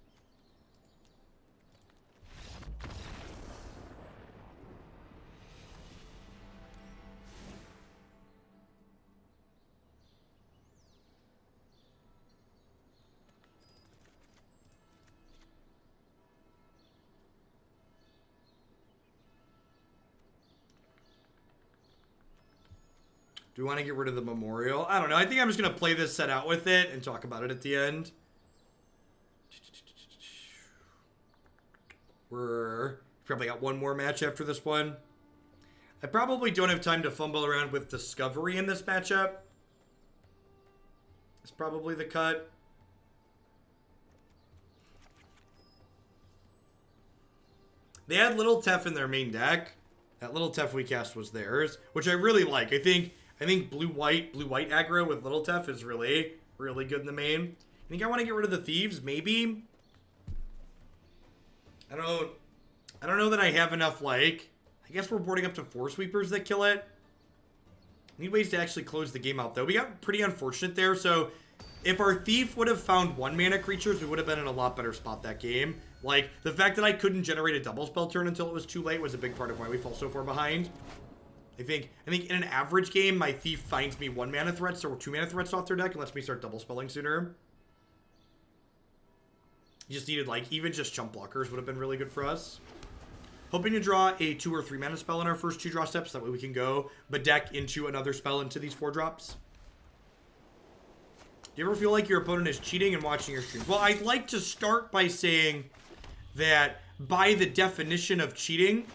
Do we want to get rid of the memorial? I don't know. I think I'm just going to play this set out with it and talk about it at the end. We're probably got one more match after this one. I probably don't have time to fumble around with Discovery in this matchup. It's probably the cut. They had Little Tef in their main deck. That Little Tef we cast was theirs, which I really like. I think blue-white aggro with Little Tef is really, really good in the main. I think I want to get rid of the Thieves, maybe. I don't know that I have enough, like, I guess we're boarding up to 4 sweepers that kill it. Need ways to actually close the game out, though. We got pretty unfortunate there, so if our Thief would have found 1-mana creatures, we would have been in a lot better spot that game. Like, the fact that I couldn't generate a double spell turn until it was too late was a big part of why we fall so far behind. I think in an average game, my Thief finds me 1-mana threats or 2-mana threats off their deck and lets me start double spelling sooner. You just needed, like, even just chump blockers would have been really good for us. Hoping to draw a 2 or 3 mana spell in our first 2 draw steps. That way we can go Bedeck into another spell into these 4 drops. Do you ever feel like your opponent is cheating and watching your stream? Well, I'd like to start by saying that by the definition of cheating,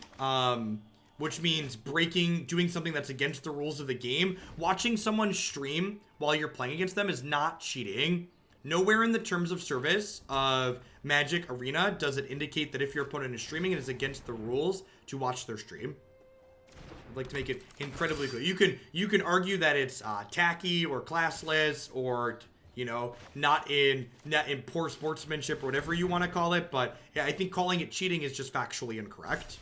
which means doing something that's against the rules of the game, watching someone stream while you're playing against them is not cheating. Nowhere in the terms of service of Magic Arena does it indicate that if your opponent is streaming, it is against the rules to watch their stream. I'd like to make it incredibly clear. You can argue that it's tacky or classless or, you know, not in poor sportsmanship or whatever you want to call it, but yeah, I think calling it cheating is just factually incorrect.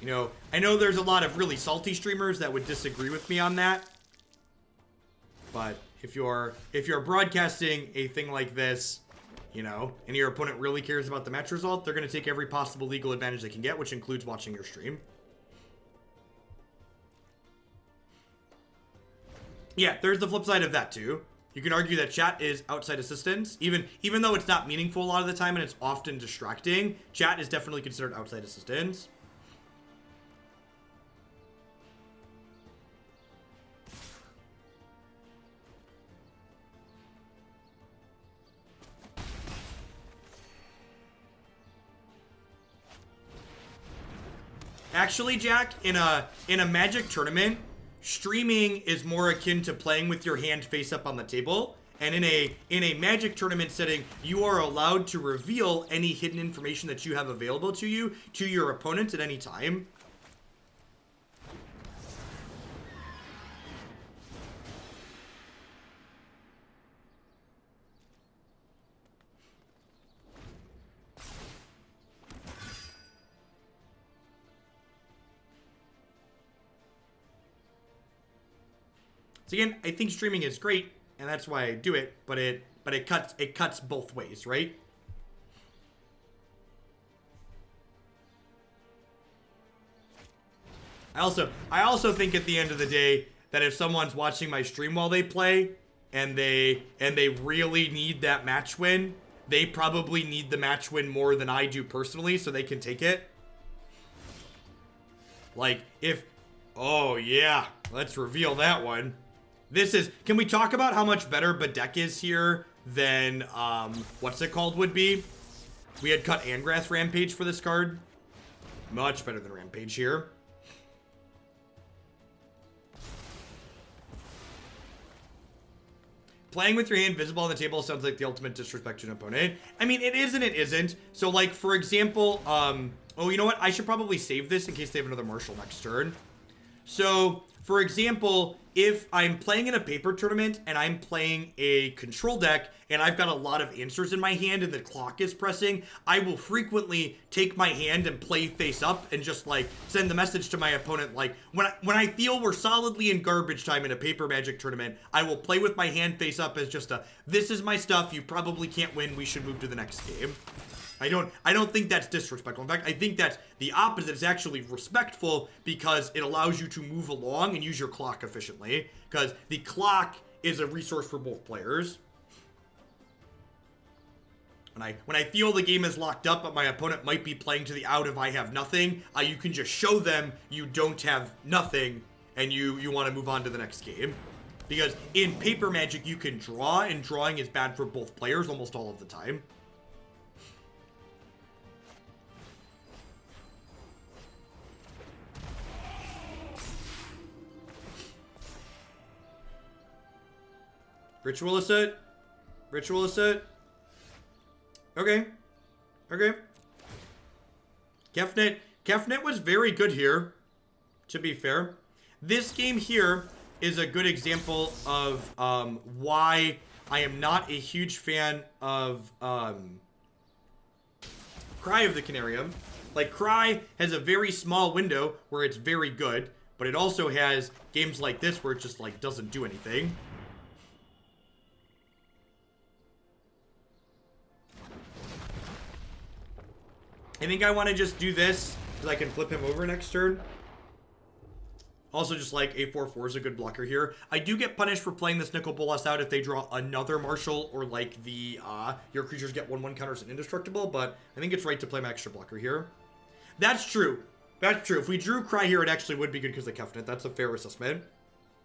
You know, I know there's a lot of really salty streamers that would disagree with me on that. But if you're broadcasting a thing like this, you know, and your opponent really cares about the match result, they're going to take every possible legal advantage they can get, which includes watching your stream. Yeah, there's the flip side of that too. You can argue that chat is outside assistance, even though it's not meaningful a lot of the time and it's often distracting. Chat is definitely considered outside assistance. Actually, Jack, in a Magic tournament, streaming is more akin to playing with your hand face up on the table. And in a Magic tournament setting, you are allowed to reveal any hidden information that you have available to you to your opponent at any time. So again, I think streaming is great, and that's why I do it, but it cuts both ways, right? I also think at the end of the day that if someone's watching my stream while they play and they really need that match win, they probably need the match win more than I do personally, so they can take it. Like oh yeah, let's reveal that one. Can we talk about how much better Bedeck is here than, what's it called would be? We had cut Angrath Rampage for this card. Much better than Rampage here. Playing with your hand visible on the table sounds like the ultimate disrespect to an opponent. I mean, it is and it isn't. So, like, for example, oh, you know what? I should probably save this in case they have another Marshal next turn. So, for example, if I'm playing in a paper tournament and I'm playing a control deck and I've got a lot of answers in my hand and the clock is pressing, I will frequently take my hand and play face up and just like send the message to my opponent. Like when I feel we're solidly in garbage time in a paper Magic tournament, I will play with my hand face up as just this is my stuff, you probably can't win, we should move to the next game. I don't think that's disrespectful. In fact, I think that's the opposite. It's actually respectful because it allows you to move along and use your clock efficiently. Because the clock is a resource for both players. When I feel the game is locked up, but my opponent might be playing to the out if I have nothing, you can just show them you don't have nothing and you want to move on to the next game. Because in paper Magic, you can draw, and drawing is bad for both players almost all of the time. Ritual of Soot. Ritual of Soot. Okay. Okay. Kefnet was very good here, to be fair. This game here is a good example of why I am not a huge fan of Cry of the Carnarium. Like, Cry has a very small window where it's very good, but it also has games like this where it just, like, doesn't do anything. I think I want to just do this because I can flip him over next turn. Also, just like a 4/4 is a good blocker here. I do get punished for playing this Nicol Bolas out if they draw another Marshal or like the your creatures get 1/1 counters and indestructible, but I think it's right to play my extra blocker here. That's true. That's true. If we drew Cry here, it actually would be good because of Kefnet. That's a fair assessment.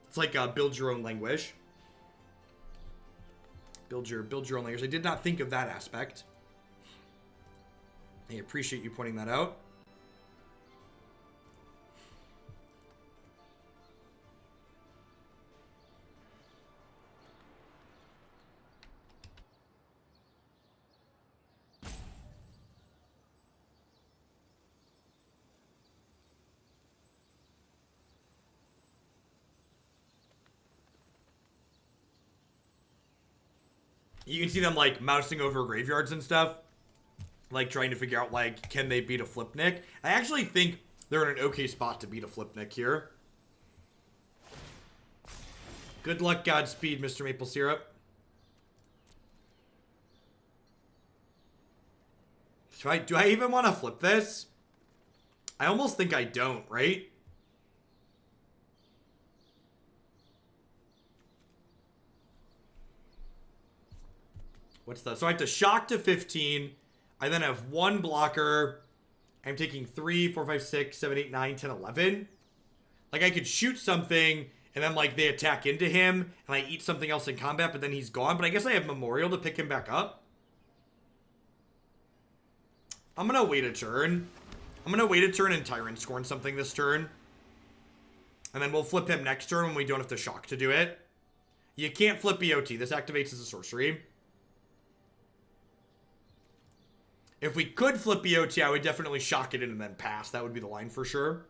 It's like build your own languish. Build your own language. I did not think of that aspect. I appreciate you pointing that out. You can see them like mousing over graveyards and stuff. Like trying to figure out like, can they beat a flip Nick? I actually think they're in an okay spot to beat a Flipnik here. Good luck, Godspeed, Mr. Maple Syrup. Do I even want to flip this? I almost think I don't, right? What's that? So I have to shock to 15. I then have one blocker. I'm taking 3, 4, 5, 6, 7, 8, 9, 10, 11. Like, I could shoot something, and then, like, they attack into him, and I eat something else in combat, but then he's gone. But I guess I have Memorial to pick him back up. I'm gonna wait a turn. I'm gonna wait a turn and Tyrant Scorn something this turn. And then we'll flip him next turn when we don't have to shock to do it. You can't flip BOT. This activates as a sorcery. If we could flip BOT, I would definitely shock it in and then pass. That would be the line for sure.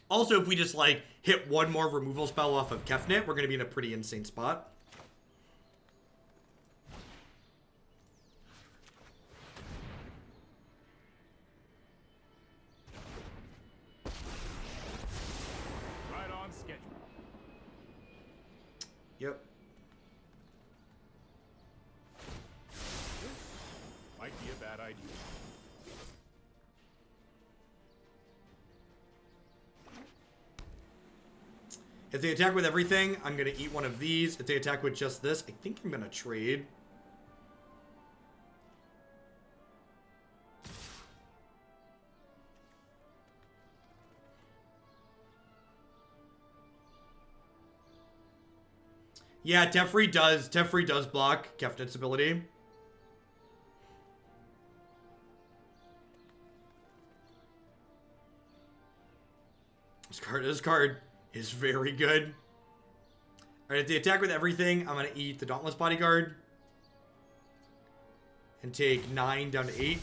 Also, if we just, like, hit one more removal spell off of Kefnet, we're going to be in a pretty insane spot. Right on schedule. Yep. Might be a bad idea. If they attack with everything, I'm going to eat one of these. If they attack with just this, I think I'm going to trade. Yeah, Teferi does block Kefnet's ability. This card is very good. Alright, if they attack with everything, I'm going to eat the Dauntless Bodyguard. And take 9 down to 8.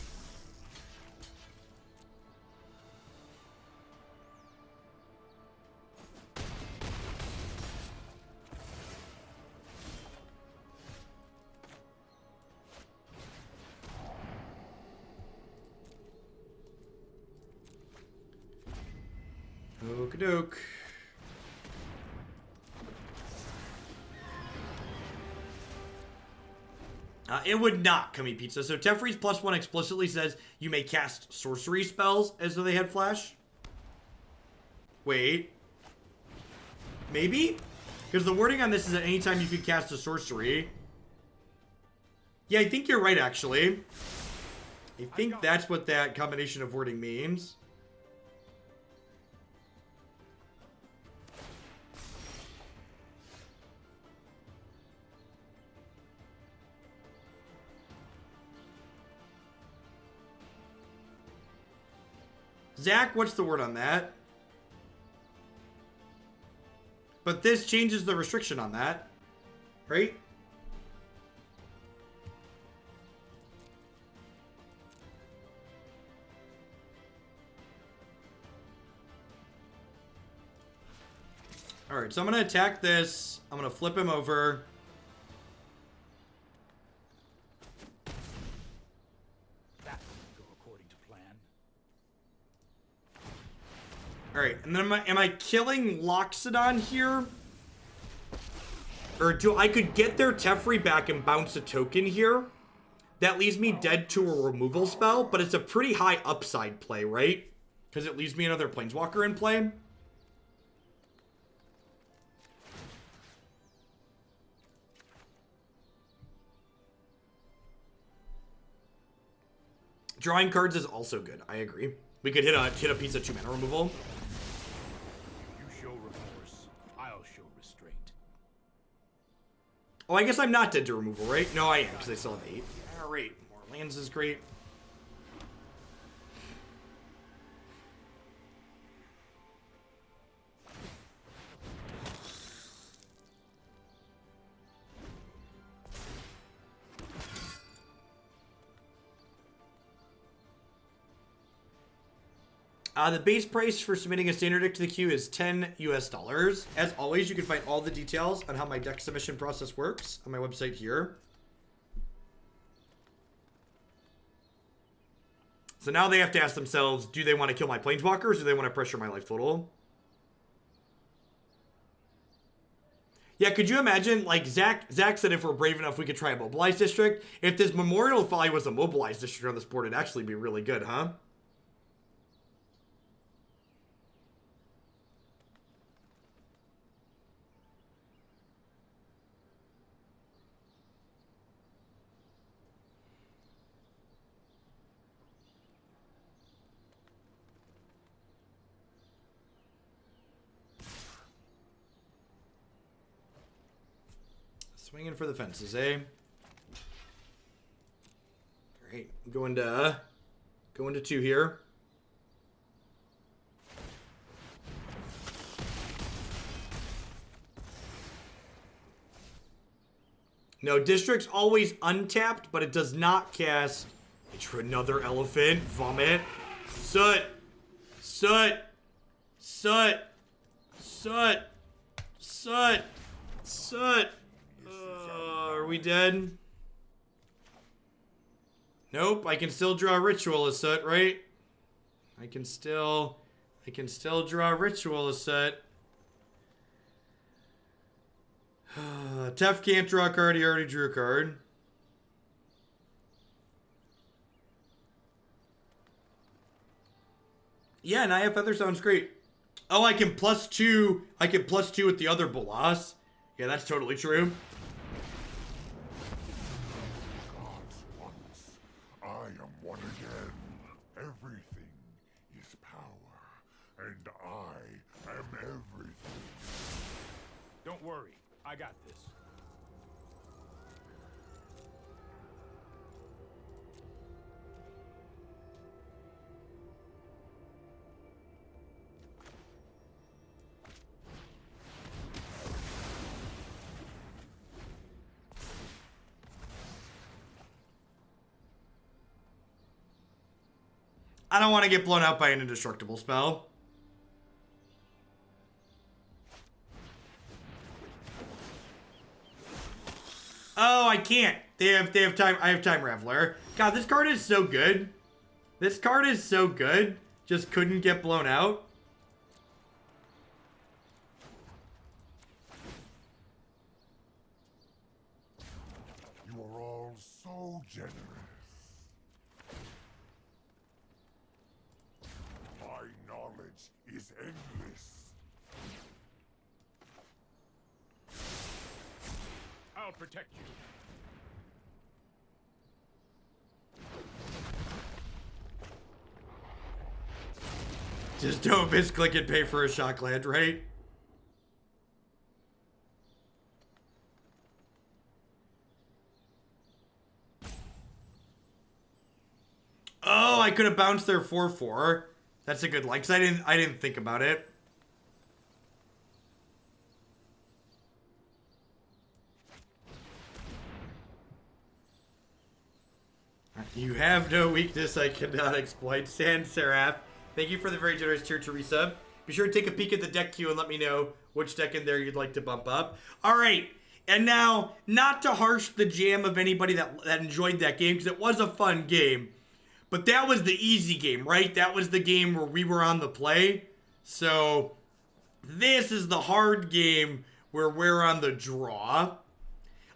Okie-doke. It would not come eat pizza. So Teferi's +1 explicitly says you may cast sorcery spells as though they had flash. Wait. Maybe? Because the wording on this is that anytime you could cast a sorcery. Yeah, I think you're right, actually. I think that's what that combination of wording means. Zach, what's the word on that? But this changes the restriction on that, right? Alright, so I'm going to attack this. I'm going to flip him over. That didn't go according to plan. Alright, and then am I killing Loxodon here? Or I could get their Teferi back and bounce a token here. That leaves me dead to a removal spell, but it's a pretty high upside play, right? Because it leaves me another Planeswalker in play. Drawing cards is also good. I agree. We could hit a piece of 2-mana removal. You show remorse, I'll show restraint. Oh, I guess I'm not dead to removal, right? No, I am, because I still have 8. Alright, more lands is great. The base price for submitting a standard deck to the queue is $10 US. As always, you can find all the details on how my deck submission process works on my website here. So now they have to ask themselves, do they want to kill my planeswalkers or do they want to pressure my life total? Yeah, could you imagine, like, Zach said if we're brave enough, we could try a Mobilized District. If this Memorial Folly was a Mobilized District on this board, it'd actually be really good, huh? Swinging for the fences, eh? All right, going to 2 here. No, District's always untapped, but it does not cast another elephant. Vomit. Soot. Soot. Soot. Soot. Soot. Soot. Are we dead? Nope, I can still draw Ritual of Soot, right? I can still draw Ritual of Soot. Tef can't draw a card, he already drew a card. Yeah, and I have Feather sounds great. Oh, I can +2 with the other Bolas. Yeah, that's totally true. Everything is power, and I am everything. Don't worry, I got this. I don't want to get blown out by an indestructible spell. Oh, I can't. They have time. I have Time Raveler. God, this card is so good. This card is so good. Just couldn't get blown out. You are all so generous. My knowledge is endless. I'll protect you. Just don't misclick and pay for a shock land, right? Oh, I could have bounced their 4/4. That's a good line, because I didn't think about it. You have no weakness I cannot exploit. Sans Seraph. Thank you for the very generous tier to resub. Be sure to take a peek at the deck queue and let me know which deck in there you'd like to bump up. All right. And now, not to harsh the jam of anybody that enjoyed that game, because it was a fun game. But that was the easy game, right? That was the game where we were on the play. So, this is the hard game where we're on the draw.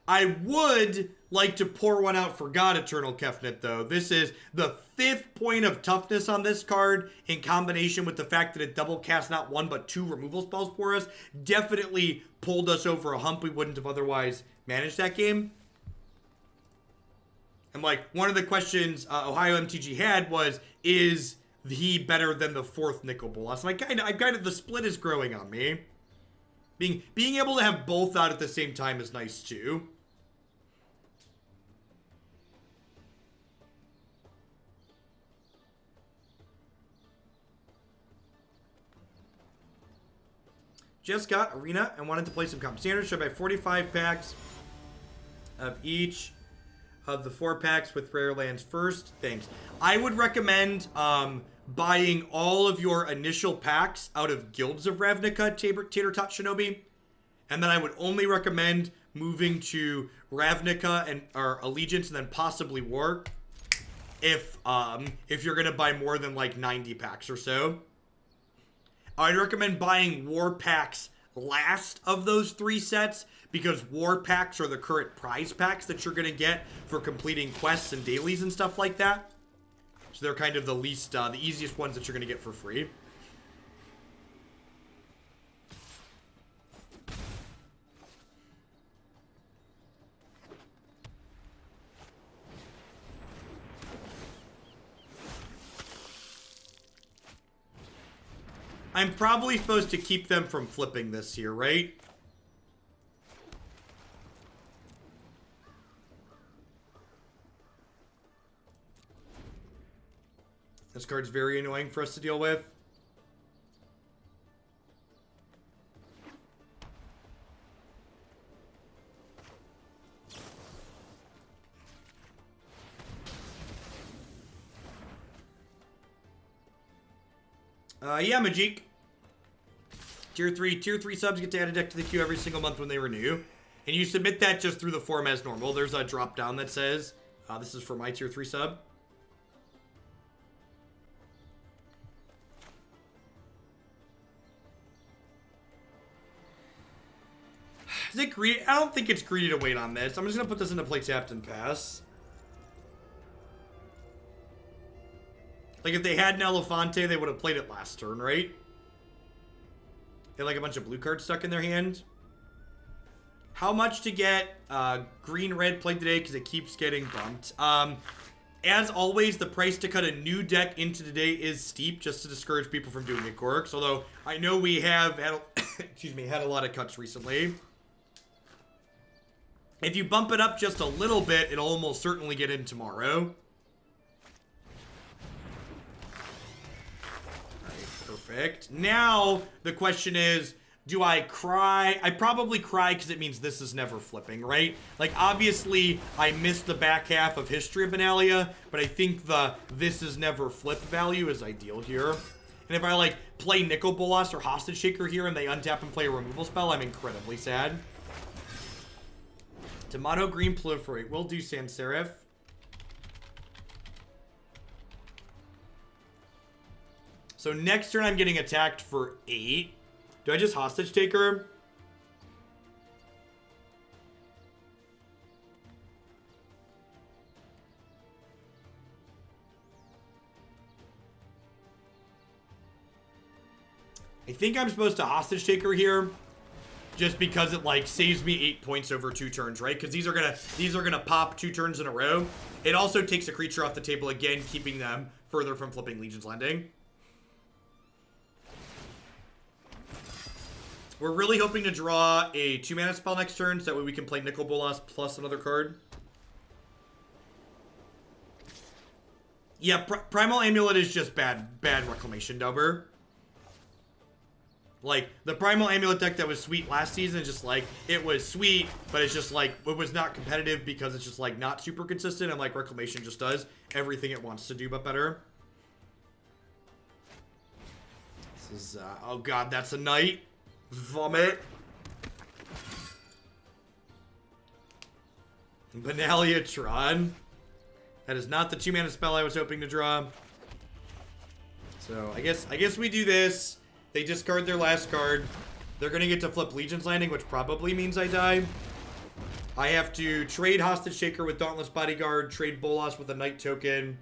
I would like to pour one out for God-Eternal Kefnet, though. This is the 5th point of toughness on this card, in combination with the fact that it double casts not 1 but 2 removal spells for us. Definitely pulled us over a hump we wouldn't have otherwise managed that game. And like, one of the questions Ohio MTG had was, is he better than the 4th Nicol Bolas? And I kind of, the split is growing on me. Being able to have both out at the same time is nice too. Just got Arena and wanted to play some comp standards. Should I buy 45 packs of each of the 4 packs with rare lands first? Thanks. I would recommend buying all of your initial packs out of Guilds of Ravnica, Tater Tot Shinobi. And then I would only recommend moving to Ravnica or Allegiance and then possibly War. if you're gonna buy more than like 90 packs or so. I'd recommend buying war packs last of those 3 sets, because war packs are the current prize packs that you're gonna get for completing quests and dailies and stuff like that. So they're kind of the least, the easiest ones that you're gonna get for free. I'm probably supposed to keep them from flipping this here, right? This card's very annoying for us to deal with. Yeah, Majik. Tier 3 subs get to add a deck to the queue every single month when they renew. And you submit that just through the form as normal. There's a drop down that says, this is for my tier 3 sub. Is it greedy? I don't think it's greedy to wait on this. I'm just going to put this into play tapped and pass. Like, if they had an Elefante, they would have played it last turn, right? They had, like, a bunch of blue cards stuck in their hand. How much to get green-red played today, because it keeps getting bumped. As always, the price to cut a new deck into today is steep, just to discourage people from doing it, Corks. Although, I know we have had, excuse me, had a lot of cuts recently. If you bump it up just a little bit, it'll almost certainly get in tomorrow. Perfect. Now, the question is, do I cry? I probably cry because it means this is never flipping, right? Like, obviously, I missed the back half of History of Benalia, but I think the this is never flip value is ideal here. And if I, like, play Nicol Bolas or Hostage Shaker here and they untap and play a removal spell, I'm incredibly sad. Tomato Green Proliferate. Will do, Sans Serif. So next turn I'm getting attacked for 8. Do I just Hostage Taker? I think I'm supposed to Hostage Taker here, just because it like saves me 8 points over 2 turns, right? Because these are gonna pop 2 turns in a row. It also takes a creature off the table again, keeping them further from flipping Legion's Landing. We're really hoping to draw a 2-mana spell next turn, so that way we can play Nicol Bolas plus another card. Yeah, Primal Amulet is just bad Reclamation Dubber. Like, the Primal Amulet deck that was sweet last season is just like, it was sweet, but it's just like, it was not competitive because it's just like not super consistent, and like Reclamation just does everything it wants to do but better. This is, oh god, that's a Knight. Vomit. Benaliatron. That is not the 2-mana spell I was hoping to draw. So I guess we do this. They discard their last card. They're gonna get to flip Legion's Landing, which probably means I die. I have to trade Hostage Shaker with Dauntless Bodyguard, trade Bolas with a Knight token.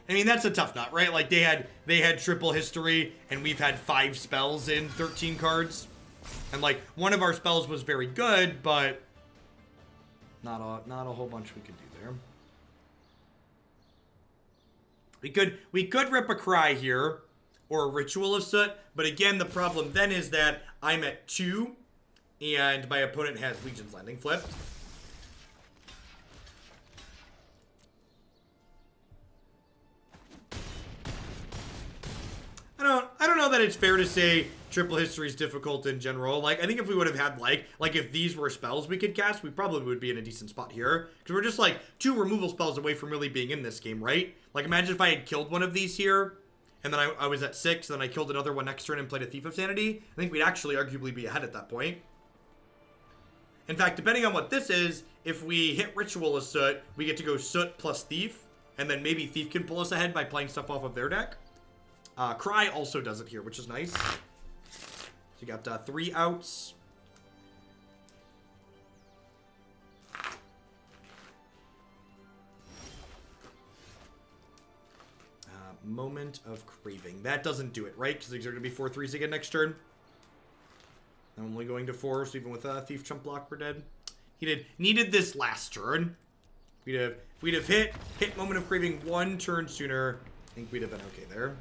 I mean, that's a tough nut, right? Like, they had triple history, and we've had 5 spells in 13 cards. And, like, one of our spells was very good, but not a whole bunch we could do there. We could rip a Cry here, or a Ritual of Soot, but again, the problem then is that I'm at 2, and my opponent has Legion's Landing flipped. I don't know that it's fair to say triple history is difficult in general. Like, I think if we would have had, like if these were spells we could cast, we probably would be in a decent spot here. Because we're just, like, 2 removal spells away from really being in this game, right? Like, imagine if I had killed one of these here, and then I was at 6, and then I killed another one next turn and played a Thief of Sanity, I think we'd actually arguably be ahead at that point. In fact, depending on what this is, if we hit Ritual of Soot, we get to go Soot plus Thief, and then maybe Thief can pull us ahead by playing stuff off of their deck. Cry also does it here, which is nice. So you got 3 outs. Moment of Craving. That doesn't do it, right? Because they're going to be 4/3s again next turn. I'm only going to 4, so even with a Thief chump block, we're dead. He needed this last turn. If we'd have hit Moment of Craving 1 turn sooner, I think we'd have been okay there.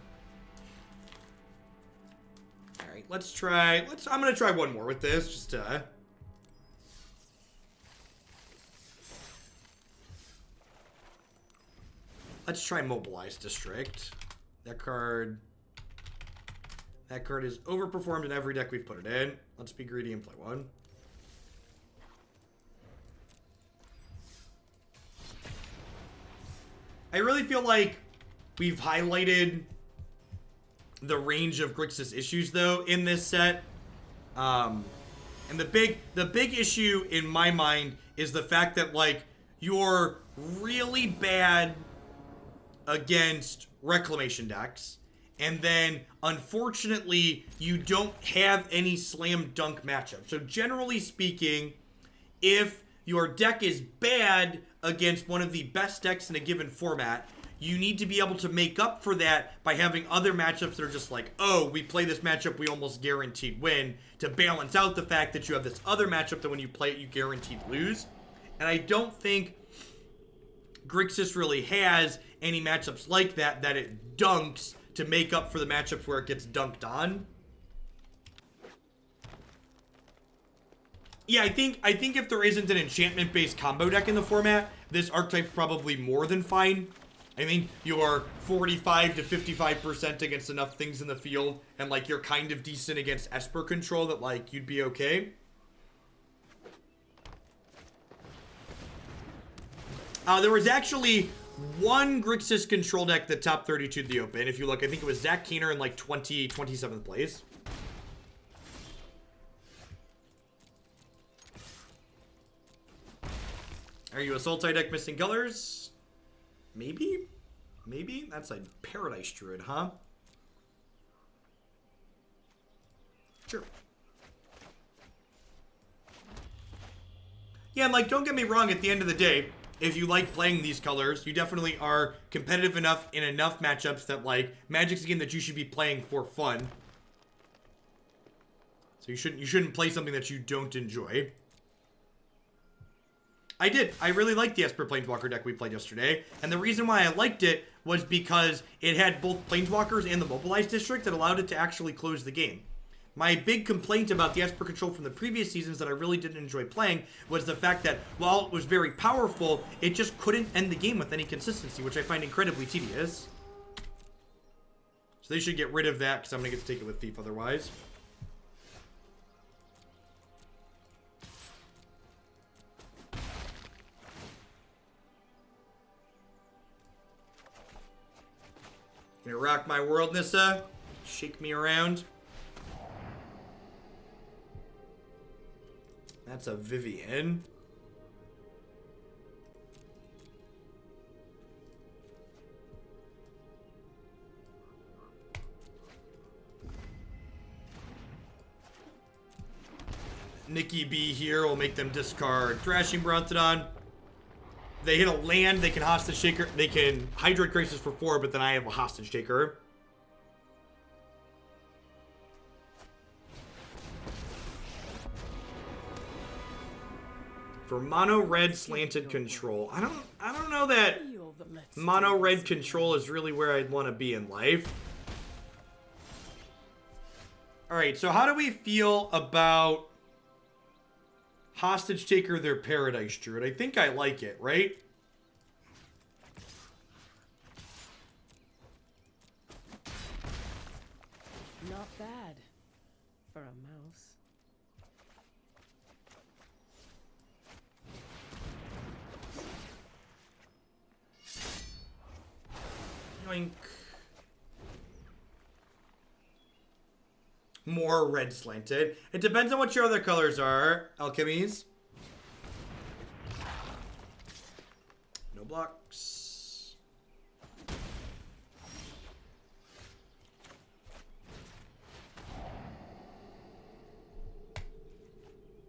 Alright, let's try. I'm going to try one more with this, just to... Let's try Mobilized District. That card is overperformed in every deck we've put it in. Let's be greedy and play one. I really feel like we've highlighted the range of Grixis issues, though, in this set. And the big issue in my mind is the fact that, like, you're really bad against Reclamation decks, and then unfortunately you don't have any slam dunk matchup. So generally speaking, if your deck is bad against one of the best decks in a given format, you need to be able to make up for that by having other matchups that are just like, oh, we play this matchup, we almost guaranteed win, to balance out the fact that you have this other matchup that when you play it, you guaranteed lose. And I don't think Grixis really has any matchups like that it dunks to make up for the matchups where it gets dunked on. Yeah, I think if there isn't an enchantment-based combo deck in the format, this archetype's probably more than fine. I think you're 45 to 55% against enough things in the field, and like you're kind of decent against Esper control that like you'd be okay. There was actually one Grixis control deck that top 32 the open. If you look, I think it was Zach Keener in like 27th place. Are you a Sultai deck missing colors? Maybe? Maybe? That's a Paradise Druid, huh? Sure. Yeah, and like, don't get me wrong, at the end of the day, if you like playing these colors, you definitely are competitive enough in enough matchups that, like, Magic's a game that you should be playing for fun. So you shouldn't play something that you don't enjoy. I did. I really liked the Esper Planeswalker deck we played yesterday. And the reason why I liked it was because it had both Planeswalkers and the Mobilized District that allowed it to actually close the game. My big complaint about the Esper control from the previous seasons that I really didn't enjoy playing was the fact that, while it was very powerful, it just couldn't end the game with any consistency, which I find incredibly tedious. So they should get rid of that, because I'm going to get to take it with Thief otherwise. Gonna rock my world, Nissa. Shake me around. That's a Vivian. Nikki B here will make them discard Thrashing Brontodon. They hit a land, they can Hostage Taker, they can Hydroid Crisis for 4, but then I have a Hostage Taker. For mono red slanted control, I don't know that mono red control is really where I'd want to be in life. All right, so how do we feel about Hostage Taker, their Paradise Druid? I think I like it, right? Not bad for a mouse. Yoink. more red slanted. It depends on what your other colors are, alchemies. No blocks.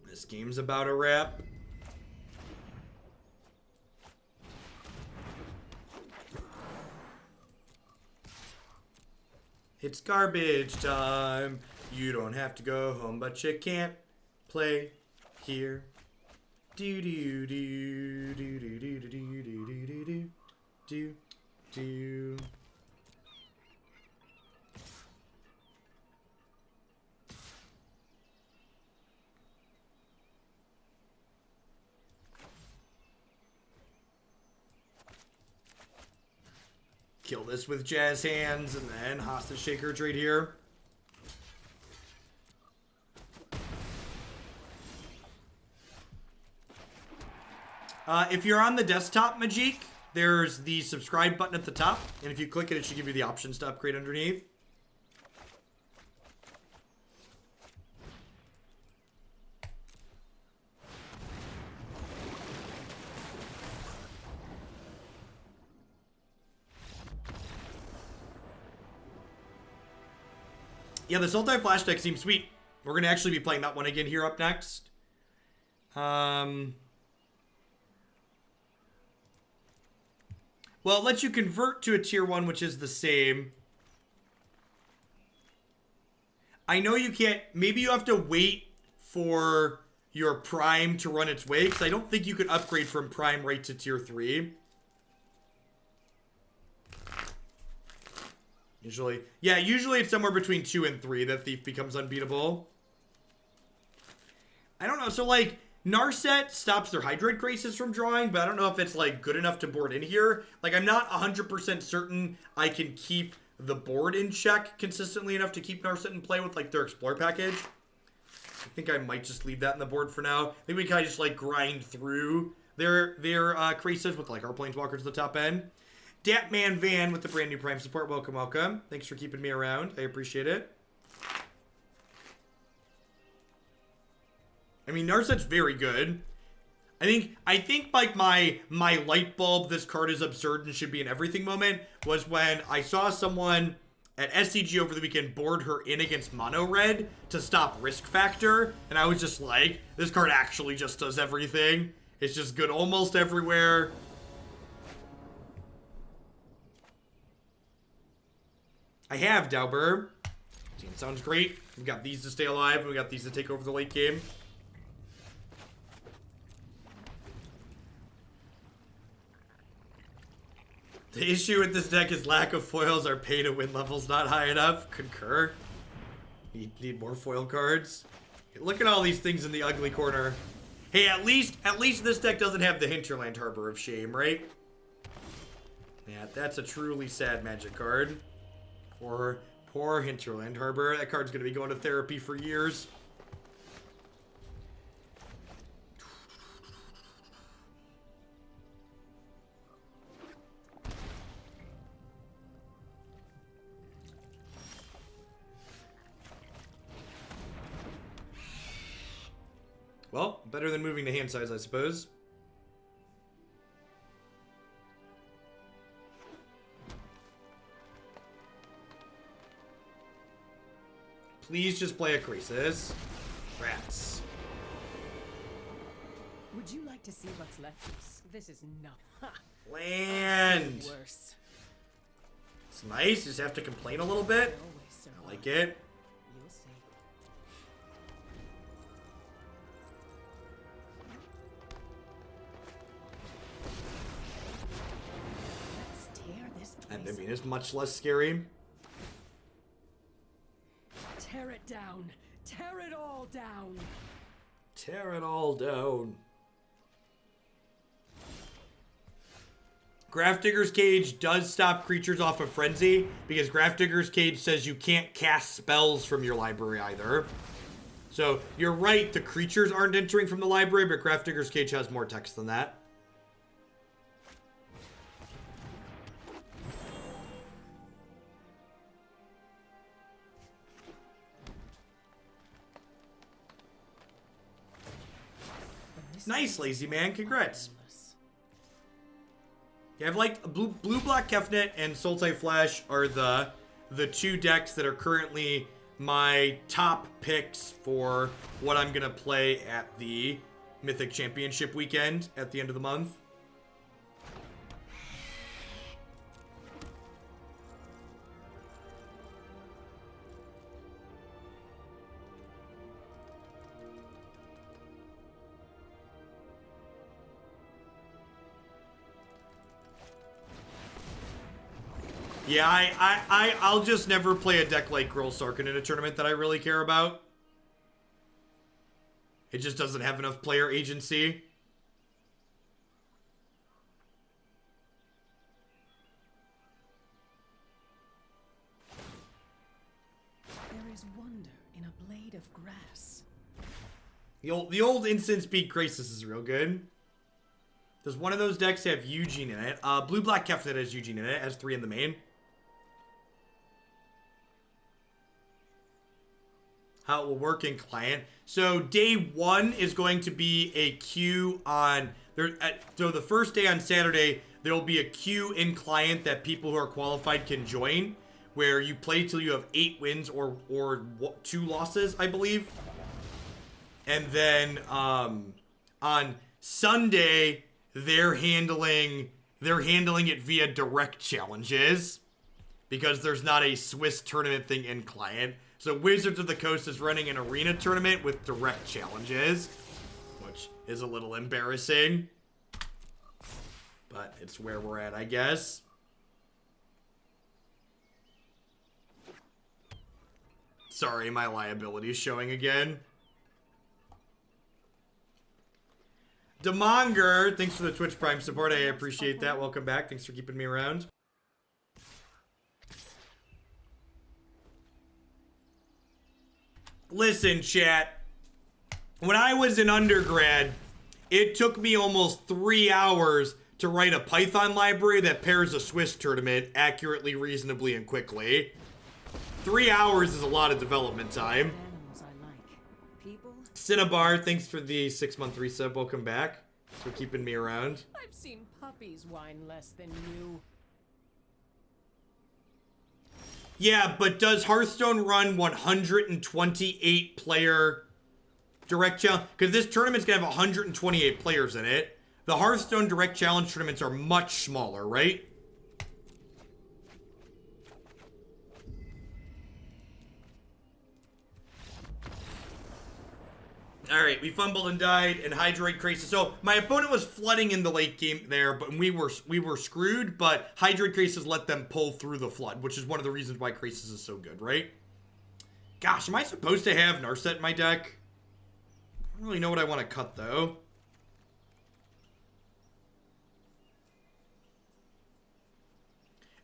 This game's about a wrap. It's garbage time. You don't have to go home, but you can't play here. Do do do do do do do do do do do do. Kill this with jazz hands and then hostage shakers right here. If you're on the desktop, Majik, there's the subscribe button at the top, and if you click it, it should give you the options to upgrade underneath. Yeah, the Sultai Flash deck seems sweet. We're going to actually be playing that one again here up next. Well, it lets you convert to a tier 1, which is the same. I know you can't... Maybe you have to wait for your Prime to run its way, because I don't think you could upgrade from Prime right to tier 3. Usually it's somewhere between 2 and 3 that Thief becomes unbeatable. I don't know, so like, Narset stops their Hydroid Grixis from drawing, but I don't know if it's like good enough to board in here. Like, I'm not 100% certain I can keep the board in check consistently enough to keep Narset in play with like their Explore package. I think I might just leave that in the board for now. I think we kind of just like grind through their Grixis with like our Planeswalkers at the top end. Datman Van with the brand new Prime support. Welcome, welcome. Thanks for keeping me around. I appreciate it. I mean, Narset's very good. I think like my light bulb, this card is absurd and should be in everything moment, was when I saw someone at SCG over the weekend board her in against mono red to stop risk factor, and I was just like, this card actually just does everything. It's just good almost everywhere. I have Dauber. Sounds great. We got these to stay alive, and we got these to take over the late game. The issue with this deck is lack of foils. Our pay to win level's not high enough. Concur. Need more foil cards. Look at all these things in the ugly corner. Hey, at least this deck doesn't have the Hinterland Harbor of Shame, right? Yeah, that's a truly sad Magic card. Poor Hinterland Harbor. That card's gonna be going to therapy for years. Well, better than moving to hand size, I suppose. Please just play a Grixis. Rats. Would you like to see what's left? This is not. Land. Worse. It's nice. You just have to complain a little bit. I like it. You'll see. Let's tear this place. I mean, it's much less scary. Tear it down. Tear it all down. Tear it all down. Grafdigger's Cage does stop creatures off of Frenzy, because Grafdigger's Cage says you can't cast spells from your library either. So, you're right, the creatures aren't entering from the library, but Grafdigger's Cage has more text than that. Nice, lazy man. Congrats. Yeah, I've like Blue Black Kefnet and Sultai Flash are the two decks that are currently my top picks for what I'm gonna play at the Mythic Championship weekend at the end of the month. Yeah, I'll just never play a deck like Girl Sarkin in a tournament that I really care about. It just doesn't have enough player agency. There is wonder in a blade of grass. The old instant speed Grixis is real good. Does one of those decks have Ugin in it? Blue Black Kefnet has Ugin in it. It has 3 in the main. How it will work in client. So day 1 is going to be a queue on there. So the first day on Saturday, there will be a queue in client that people who are qualified can join, where you play till you have 8 wins or 2 losses, I believe. And then on Sunday, they're handling it via direct challenges because there's not a Swiss tournament thing in client. So Wizards of the Coast is running an arena tournament with direct challenges, which is a little embarrassing, but it's where we're at, I guess. Sorry, my liability is showing again. Demonger, thanks for the Twitch Prime support. I appreciate that. Welcome back. Thanks for keeping me around. Listen, chat. When I was in undergrad, it took me almost 3 hours to write a Python library that pairs a Swiss tournament accurately, reasonably, and quickly. 3 hours is a lot of development time. Cinnabar, thanks for the 6-month resub. Welcome back. Thanks for keeping me around. I've seen puppies whine less than you. Yeah, but does Hearthstone run 128 player direct challenge? Because this tournament's gonna have 128 players in it. The Hearthstone direct challenge tournaments are much smaller, right? Alright, we fumbled and died, and Hydroid Crisis. So, my opponent was flooding in the late game there, but we were screwed, but Hydroid Crisis let them pull through the flood, which is one of the reasons why Crisis is so good, right? Gosh, am I supposed to have Narset in my deck? I don't really know what I want to cut, though.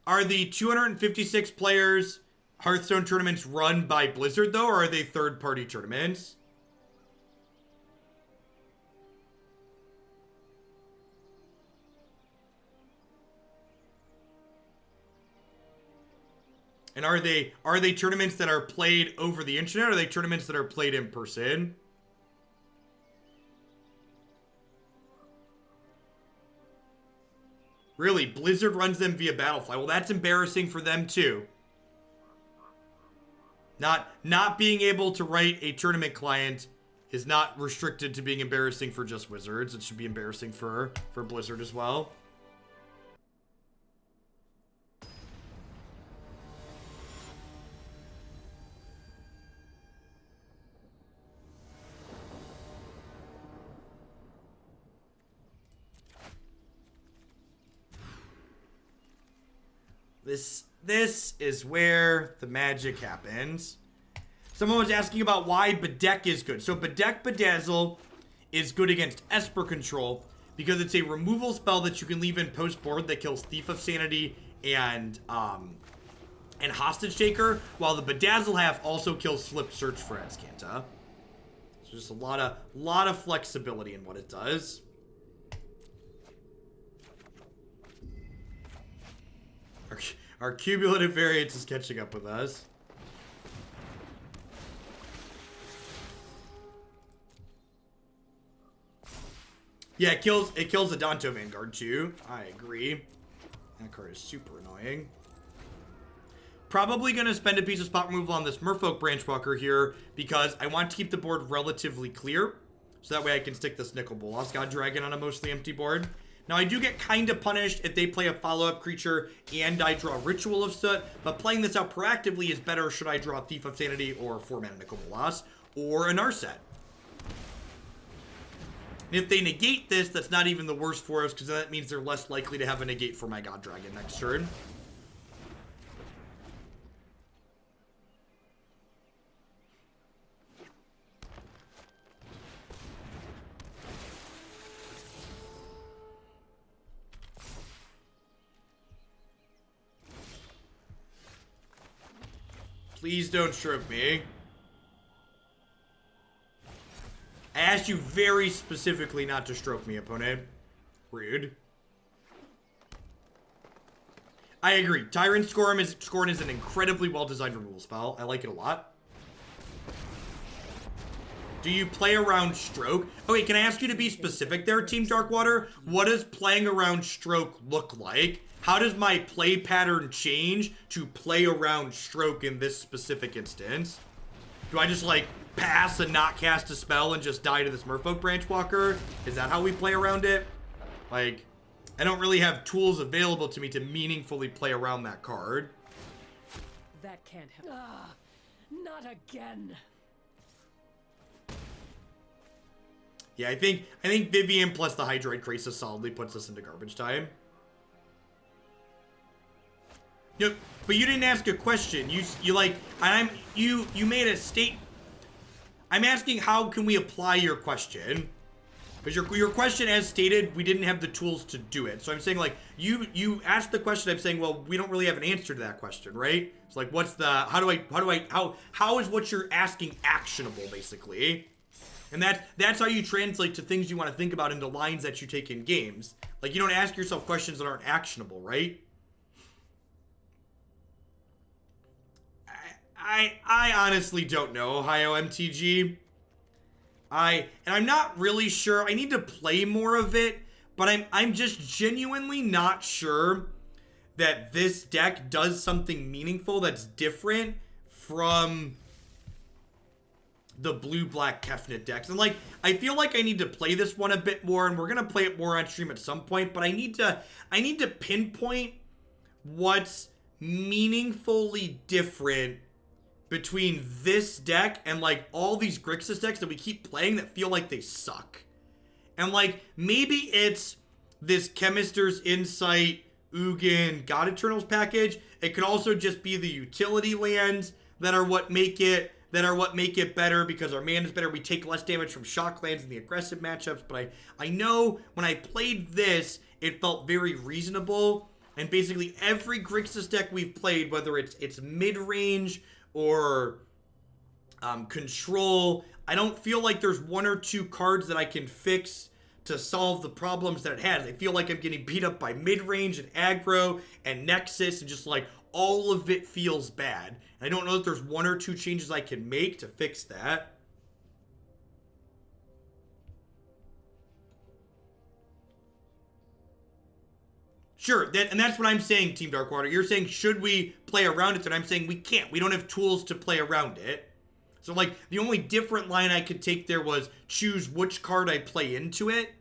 Are the 256 players Hearthstone tournaments run by Blizzard, though, or are they third-party tournaments? And are they tournaments that are played over the internet, or are they tournaments that are played in person? Really, Blizzard runs them via Battlefly. Well, that's embarrassing for them too. Not being able to write a tournament client is not restricted to being embarrassing for just Wizards. It should be embarrassing for Blizzard as well. This is where the magic happens. Someone was asking about why Bedeck is good. So Bedeck Bedazzle is good against Esper Control because it's a removal spell that you can leave in post board that kills Thief of Sanity and Hostage Taker, while the Bedazzle half also kills Flip Search for Azcanta. So just a lot of flexibility in what it does. Our cumulative variance is catching up with us. Yeah, it kills the Danto Vanguard too. I agree. That card is super annoying. Probably going to spend a piece of spot removal on this Merfolk Branchwalker here because I want to keep the board relatively clear. So that way I can stick this Nicol Bolas God Dragon on a mostly empty board. Now I do get kind of punished if they play a follow-up creature and I draw Ritual of Soot, but playing this out proactively is better should I draw Thief of Sanity or 4-mana Nicol Bolas or a Narset. And if they negate this, that's not even the worst for us because that means they're less likely to have a negate for my God Dragon next turn. Please don't stroke me. I asked you very specifically not to stroke me, opponent. Rude. I agree. Tyrant Scorn is an incredibly well-designed removal spell. I like it a lot. Do you play around stroke? Okay, can I ask you to be specific there, Team Darkwater? What does playing around stroke look like? How does my play pattern change to play around stroke in this specific instance? Do I just, like, pass and not cast a spell and just die to this Merfolk Branchwalker? Is that how we play around it? Like, I don't really have tools available to me to meaningfully play around that card. That can't happen. Ah, not again. Yeah, I think Vivian plus the Hydroid Grixis solidly puts us into garbage time. Yep, but you didn't ask a question. You made a state. I'm asking how can we apply your question? Because your question, as stated, we didn't have the tools to do it. So I'm saying, like, you asked the question. I'm saying, well, we don't really have an answer to that question, right? It's like, what's the how is what you're asking actionable, basically? And that's how you translate to things you want to think about into lines that you take in games. Like, you don't ask yourself questions that aren't actionable, right? I honestly don't know, Ohio MTG. I'm not really sure. I need to play more of it, but I'm just genuinely not sure that this deck does something meaningful that's different from the blue-black Kefnet decks. And, like, I feel like I need to play this one a bit more, and we're gonna play it more on stream at some point, but I need to pinpoint what's meaningfully different between this deck and, like, all these Grixis decks that we keep playing that feel like they suck. And, like, maybe it's this Chemister's Insight, Ugin, God-Eternals package. It could also just be the utility lands that are what make it better because our mana is better. We take less damage from shock lands in the aggressive matchups. But I know when I played this, it felt very reasonable. And basically every Grixis deck we've played, whether it's mid-range or control, I don't feel like there's one or two cards that I can fix to solve the problems that it has. I feel like I'm getting beat up by mid-range and aggro and Nexus and just, like, all of it feels bad. I don't know if there's one or two changes I can make to fix that. Sure, and that's what I'm saying, Team Darkwater. You're saying, should we play around it? And I'm saying we can't. We don't have tools to play around it. So, like, the only different line I could take there was choose which card I play into it.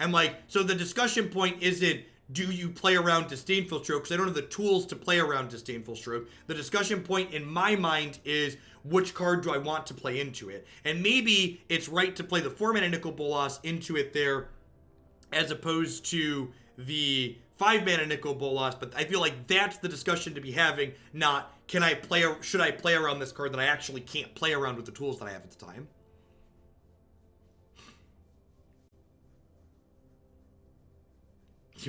And, like, so the discussion point isn't, do you play around Disdainful Stroke? Because I don't have the tools to play around Disdainful Stroke. The discussion point in my mind is, which card do I want to play into it? And maybe it's right to play the 4-mana Nicol Bolas into it there, as opposed to the 5-mana Nicol Bolas, but I feel like that's the discussion to be having, not should I play around this card that I actually can't play around with the tools that I have at the time.